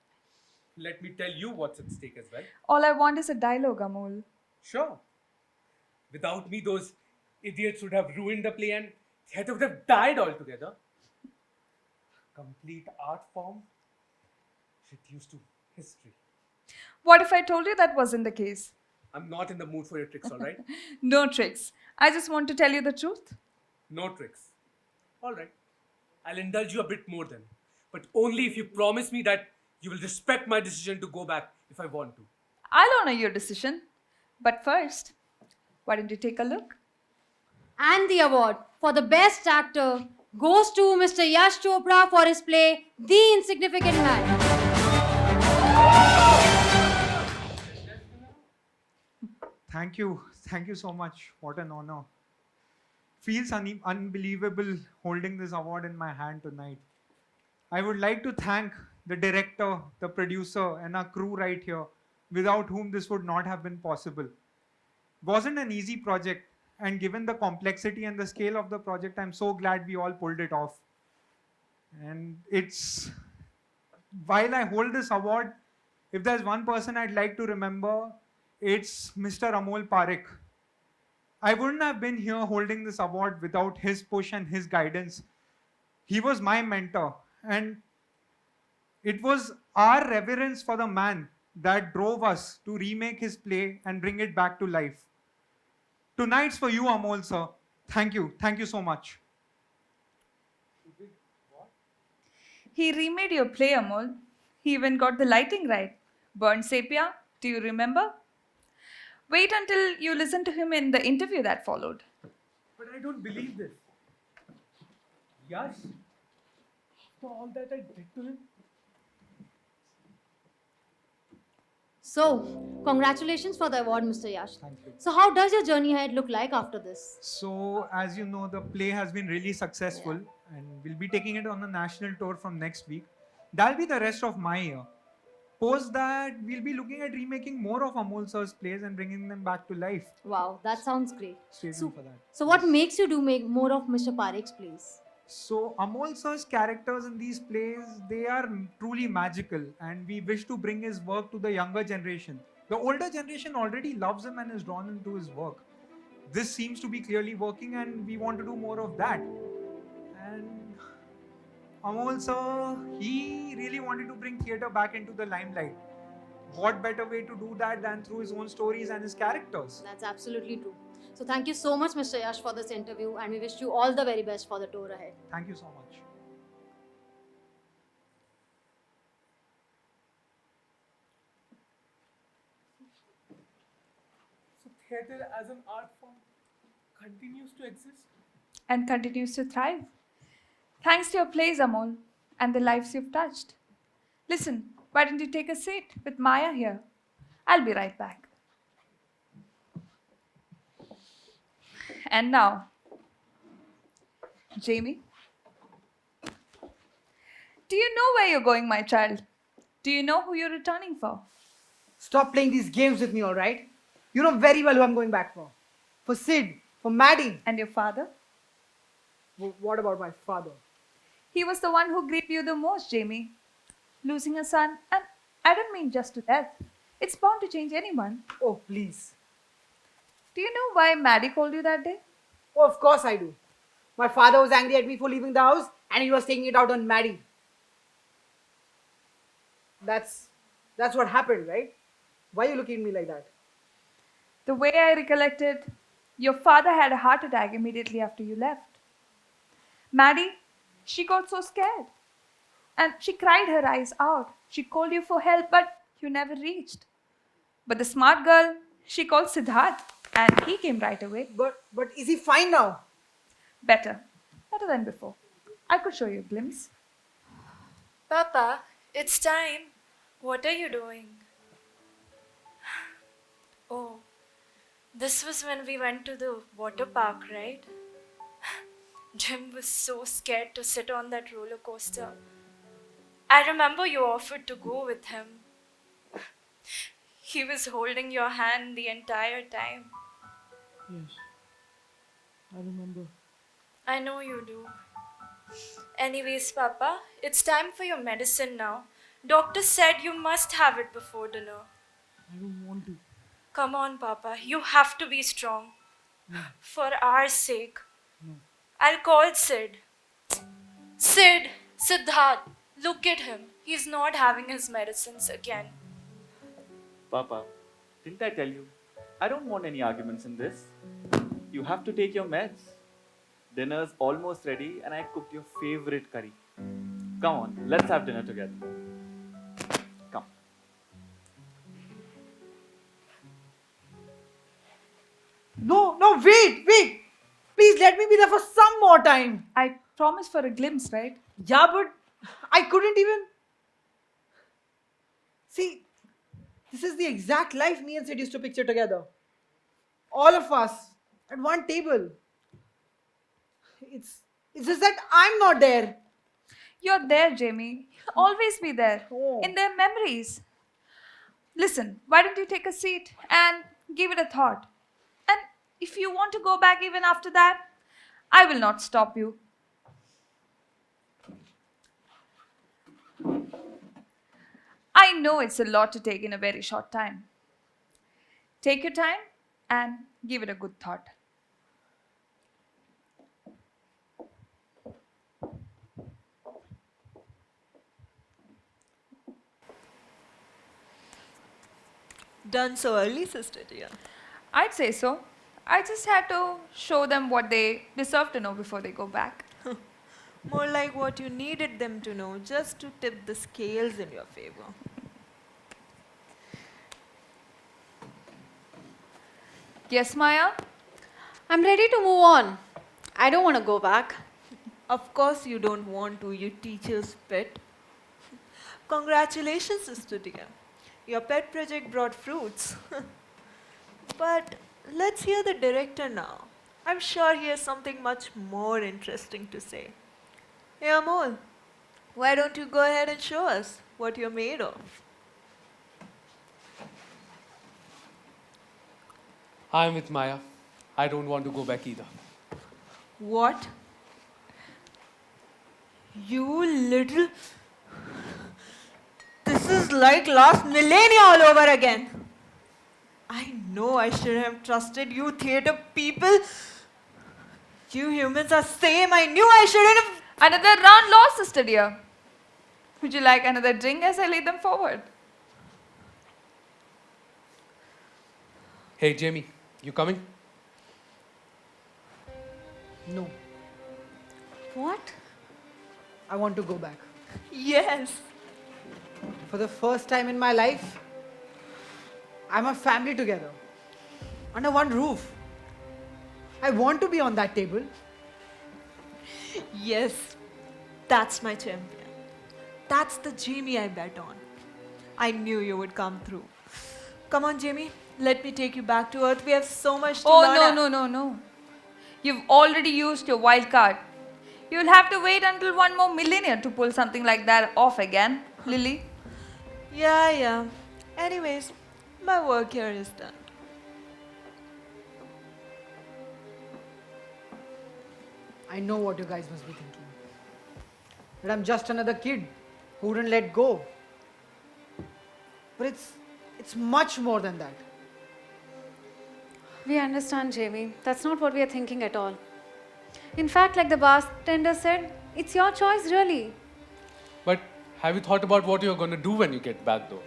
Let me tell you what's at stake as well. All I want is a dialogue, Amol. Sure. Without me, those idiots would have ruined the play and theatre would have died altogether. Complete art form reduced to history. What if I told you that wasn't the case? I'm not in the mood for your tricks, alright? No tricks. I just want to tell you the truth. No tricks. Alright. I'll indulge you a bit more then. But only if you promise me that you will respect my decision to go back if I want to. I'll honor your decision. But first, why don't you take a look? And the award for the best actor goes to Mr. Yash Chopra for his play The Insignificant Man. Thank you. Thank you so much. What an honor. Feels unbelievable holding this award in my hand tonight. I would like to thank the director, the producer, and our crew right here, without whom this would not have been possible. Wasn't an easy project, and given the complexity and the scale of the project, I'm so glad we all pulled it off. And while I hold this award, if there's one person I'd like to remember, it's Mr. Amol Parekh. I wouldn't have been here holding this award without his push and his guidance. He was my mentor, and it was our reverence for the man that drove us to remake his play and bring it back to life. Tonight's for you, Amol sir. Thank you. Thank you so much. He remade your play, Amol. He even got the lighting right. Burnt sepia, do you remember? Wait until you listen to him in the interview that followed. But I don't believe this. Yash, for all that I did to him. So, congratulations for the award, Mr. Yash. Thank you. So, how does your journey ahead look like after this? So, as you know, the play has been really successful, and we'll be taking it on a national tour from next week. That'll be the rest of my year. Post that, we'll be looking at remaking more of Amol sir's plays and bringing them back to life. Wow, that sounds great. Stay tuned for that. So, what makes you make more of Mr. Parekh's plays? So Amol sir's characters in these plays, they are truly magical, and we wish to bring his work to the younger generation. The older generation already loves him and is drawn into his work. This seems to be clearly working, and we want to do more of that. And Amol sir, he really wanted to bring theatre back into the limelight. What better way to do that than through his own stories and his characters? That's absolutely true. So, thank you so much, Mr. Yash, for this interview, and we wish you all the very best for the tour ahead. Thank you so much. So theatre as an art form continues to exist? and continues to thrive. Thanks to your plays, Amol, and the lives you've touched. Listen, why don't you take a seat with Maya here? I'll be right back. And now, Jamie, do you know where you're going, my child? Do you know who you're returning for? Stop playing these games with me, alright? You know very well who I'm going back for. For Sid, for Maddie. And your father? What about my father? He was the one who grieved you the most, Jamie. Losing a son, and I don't mean just to death. It's bound to change anyone. Oh, please. Do you know why Maddie called you that day? Oh, of course I do. My father was angry at me for leaving the house and he was taking it out on Maddie. That's what happened, right? Why are you looking at me like that? The way I recollected, your father had a heart attack immediately after you left. Maddie, she got so scared. And she cried her eyes out. She called you for help, but you never reached. But the smart girl, she called Siddharth, and he came right away. But is he fine now? Better than before. I could show you a glimpse. Papa, it's time. What are you doing? Oh, this was when we went to the water park, right? Jim was so scared to sit on that roller coaster. I remember you offered to go with him. He was holding your hand the entire time. Yes, I remember. I know you do. Anyways, Papa, it's time for your medicine now. Doctor said you must have it before dinner. I don't want to. Come on, Papa. You have to be strong. No. For our sake. No. I'll call Sid. Sid! Siddharth! Look at him. He's not having his medicines again. Papa, didn't I tell you? I don't want any arguments in this. You have to take your meds. Dinner's almost ready and I cooked your favorite curry. Come on, let's have dinner together. Come. No, wait! Please let me be there for some more time. I promised for a glimpse, right? Yeah, but I couldn't even. See, this is the exact life me and Sid used to picture together. All of us at one table. It's just that I'm not there. You're there, Jamie. You'll always be there. Oh. In their memories. Listen, why don't you take a seat and give it a thought? And if you want to go back even after that, I will not stop you. I know it's a lot to take in a very short time. Take your time and give it a good thought. Done so early, sister dear. I'd say so. I just had to show them what they deserve to know before they go back. More like what you needed them to know, just to tip the scales in your favor. Yes, Maya? I'm ready to move on. I don't want to go back. Of course you don't want to, you teacher's pet. Congratulations, sister dear. Your pet project brought fruits. But let's hear the director now. I'm sure he has something much more interesting to say. Hey Amol, why don't you go ahead and show us what you're made of? I'm with Maya. I don't want to go back either. What? You little... This is like last millennia all over again. I know I should have trusted you theatre people. You humans are same. I knew I shouldn't have... Another round lost, sister dear. Would you like another drink as I lead them forward? Hey, Jamie, you coming? No, What? I want to go back. Yes. For the first time in my life, I'm a family together. Under one roof. I want to be on that table. Yes, that's my champion. That's the Jamie I bet on. I knew you would come through. Come on, Jamie. Let me take you back to Earth. We have so much to Oh, learn. no. You've already used your wild card. You'll have to wait until one more millennia to pull something like that off again, Lily. Yeah. Anyways, my work here is done. I know what you guys must be thinking. That I'm just another kid who wouldn't let go. But it's much more than that. We understand, Jamie. That's not what we are thinking at all. In fact, like the bartender said, it's your choice, really. But have you thought about what you're going to do when you get back, though?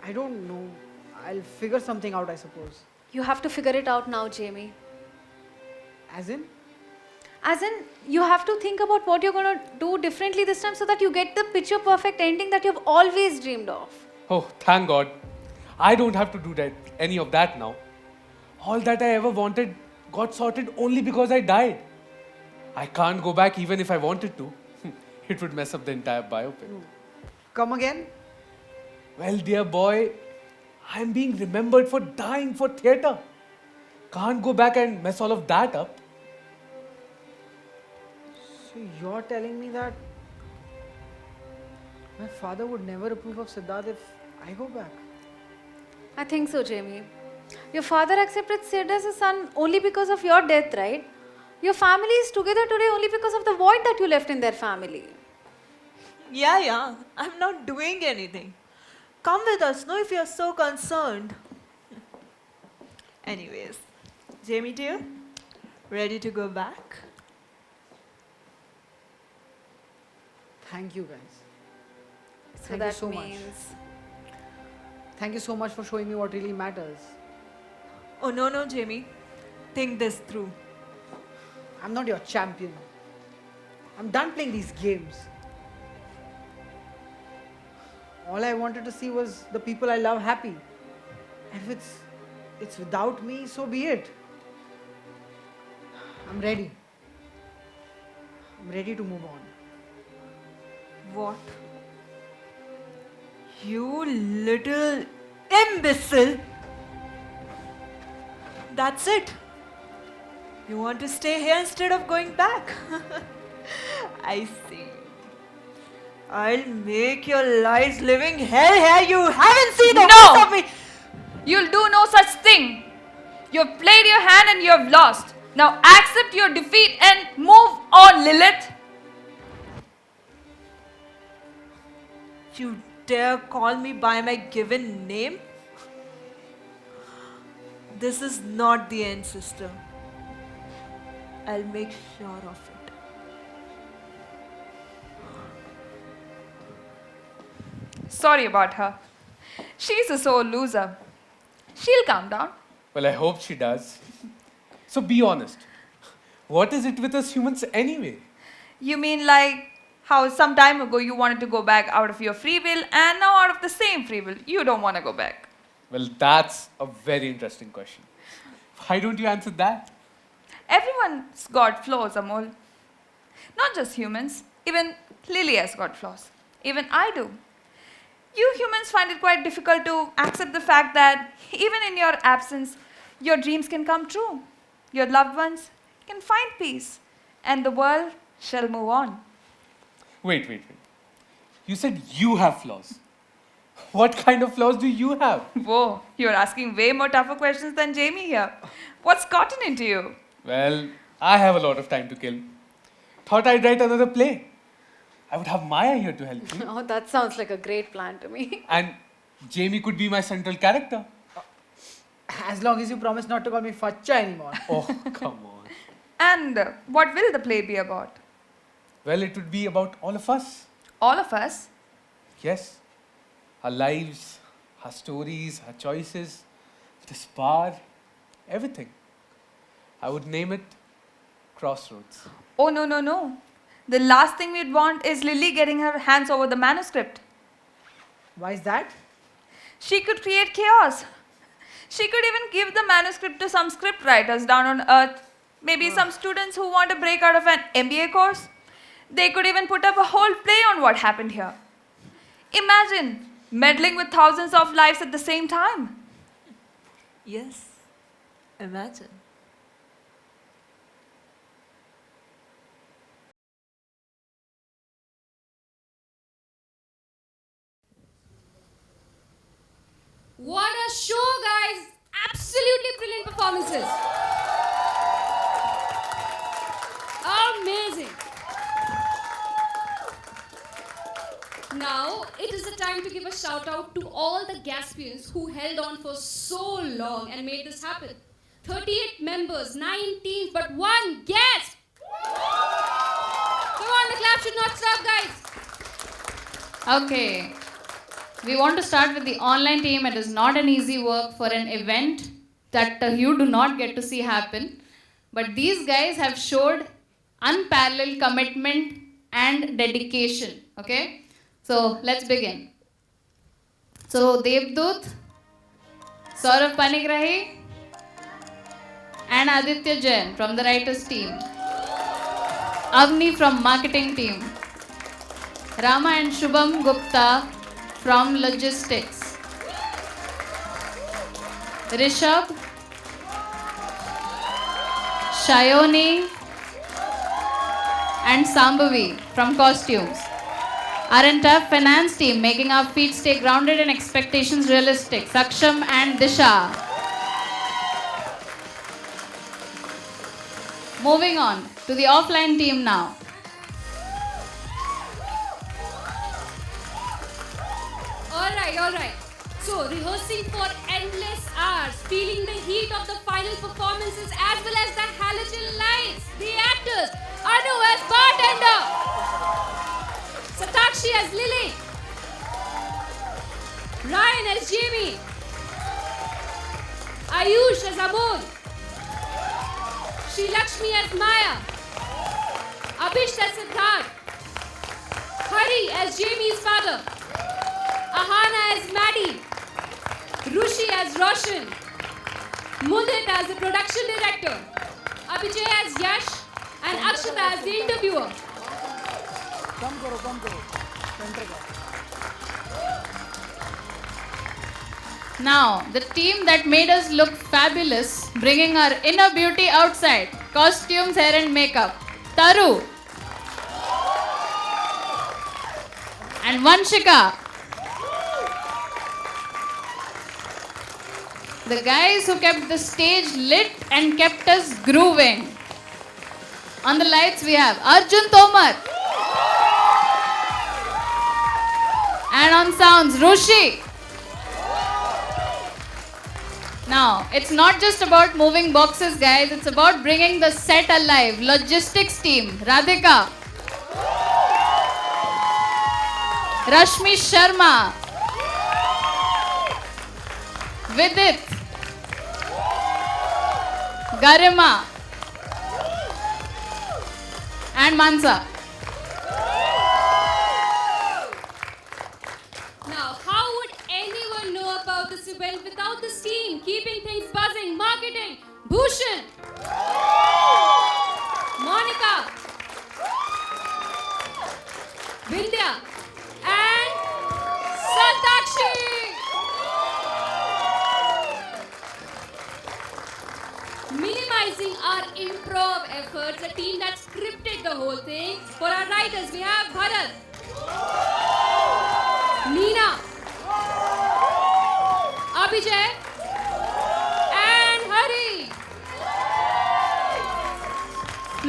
I don't know. I'll figure something out, I suppose. You have to figure it out now, Jamie. As in? As in, you have to think about what you're going to do differently this time so that you get the picture perfect ending that you've always dreamed of. Oh, thank God. I don't have to do any of that now. All that I ever wanted got sorted only because I died. I can't go back even if I wanted to. It would mess up the entire biopic. Come again? Well, dear boy, I'm being remembered for dying for theatre. Can't go back and mess all of that up. So you're telling me that my father would never approve of Siddharth if I go back? I think so, Jamie. Your father accepted Sid as a son only because of your death, right? Your family is together today only because of the void that you left in their family. Yeah. I'm not doing anything. Come with us, no, if you're so concerned. Anyways, Jamie dear, ready to go back? Thank you, guys. So Thank that you so means... much. Thank you so much for showing me what really matters. Oh, no, Jamie. Think this through. I'm not your champion. I'm done playing these games. All I wanted to see was the people I love happy. And if it's without me, so be it. I'm ready. I'm ready to move on. What? You little imbecile! That's it. You want to stay here instead of going back? I see. I'll make your lives living hell here. You haven't seen the No! worst of me. You'll do no such thing. You've played your hand and you've lost. Now accept your defeat and move on, Lilith. You dare call me by my given name? This is not the end, sister. I'll make sure of it. Sorry about her. She's a sore loser. She'll calm down. Well, I hope she does. So be honest. What is it with us humans anyway? You mean like how some time ago you wanted to go back out of your free will and now out of the same free will you don't want to go back? Well, that's a very interesting question. Why don't you answer that? Everyone's got flaws, Amol. Not just humans. Even Lily has got flaws. Even I do. You humans find it quite difficult to accept the fact that even in your absence, your dreams can come true. Your loved ones can find peace. And the world shall move on. Wait. You said you have flaws. What kind of flaws do you have? Whoa, you're asking way more tougher questions than Jamie here. What's gotten into you? Well, I have a lot of time to kill. Thought I'd write another play. I would have Maya here to help me. Oh, that sounds like a great plan to me. And Jamie could be my central character. As long as you promise not to call me Facha anymore. Oh, come on. And what will the play be about? Well, it would be about all of us. All of us? Yes. Our lives, our stories, our choices, this bar, everything. I would name it Crossroads. Oh, no. The last thing we'd want is Lily getting her hands over the manuscript. Why is that? She could create chaos. She could even give the manuscript to some script writers down on Earth Maybe some students who want to break out of an MBA course. They could even put up a whole play on what happened here. Imagine meddling with thousands of lives at the same time. Yes, imagine. What a show, guys! Absolutely brilliant performances. Amazing. Now, it is the time to give a shout out to all the Gaspians who held on for so long and made this happen. 38 members, 9 teams, but one Gasp! Come on, the clap should not stop, guys. Okay. We want to start with the online team. It is not an easy work for an event that you do not get to see happen. But these guys have showed unparalleled commitment and dedication. Okay? So let's begin. So Devdut, Saurav Panigrahi, and Aditya Jain from the writers team. Avni from marketing team. Rama and Shubham Gupta from logistics. Rishabh, Shayoni, and Sambhavi from costumes. Our entire finance team making our feet stay grounded and expectations realistic. Saksham and Disha. Moving on to the offline team now. Alright. So, rehearsing for endless hours, feeling the heat of the final performances as well as the halogen lights. The actors, Anu as bartender, Satakshi as Lily, Ryan as Jamie, Ayush as Amol, Sri Lakshmi as Maya, Abhish as Siddharth, Hari as Jamie's father, Ahana as Maddie, Rushi as Roshan, Mudit as the production director, Abhijay as Yash, and Akshata as the interviewer. Now, the team that made us look fabulous, bringing our inner beauty outside. Costumes, hair and makeup. Taru. And Vanshika. The guys who kept the stage lit and kept us grooving. On the lights we have Arjun Tomar. And on sounds, Rushi. Now, it's not just about moving boxes, guys. It's about bringing the set alive. Logistics team, Radhika. Rashmi Sharma. Vidit. Garima. And Mansa. Now, how would anyone know about this event without this team? Keeping things buzzing, marketing, Bhushan, Monica, Vindhya, and Satakshi. Minimizing our improv efforts, a team that scripted the whole thing. For our writers, we have Bharat, Neena, Abhijay, and Hari.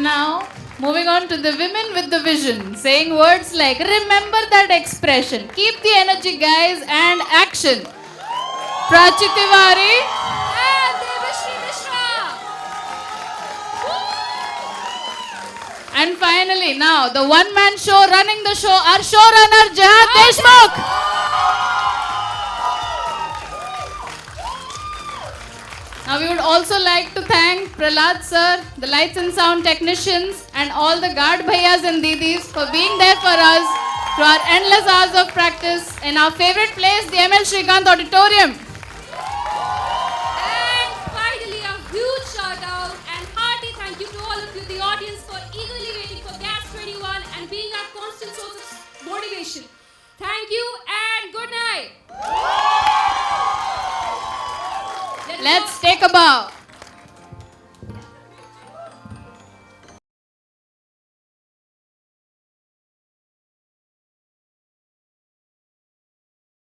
Now, moving on to the women with the vision, saying words like, remember that expression, keep the energy guys, and action. Prachi Tiwari. And Devashri Mishra. And finally, now, the one-man show running the show, our showrunner, Jihad Deshmukh. Now we would also like to thank Prahlad sir, the lights and sound technicians, and all the guard bhaiyas and didis for being there for us through our endless hours of practice in our favorite place, the ML Srikanth Auditorium. And finally, a huge shout out and hearty thank you audience for eagerly waiting for Gas 21 and being our constant source of motivation. Thank you and good night. Let's take a bow.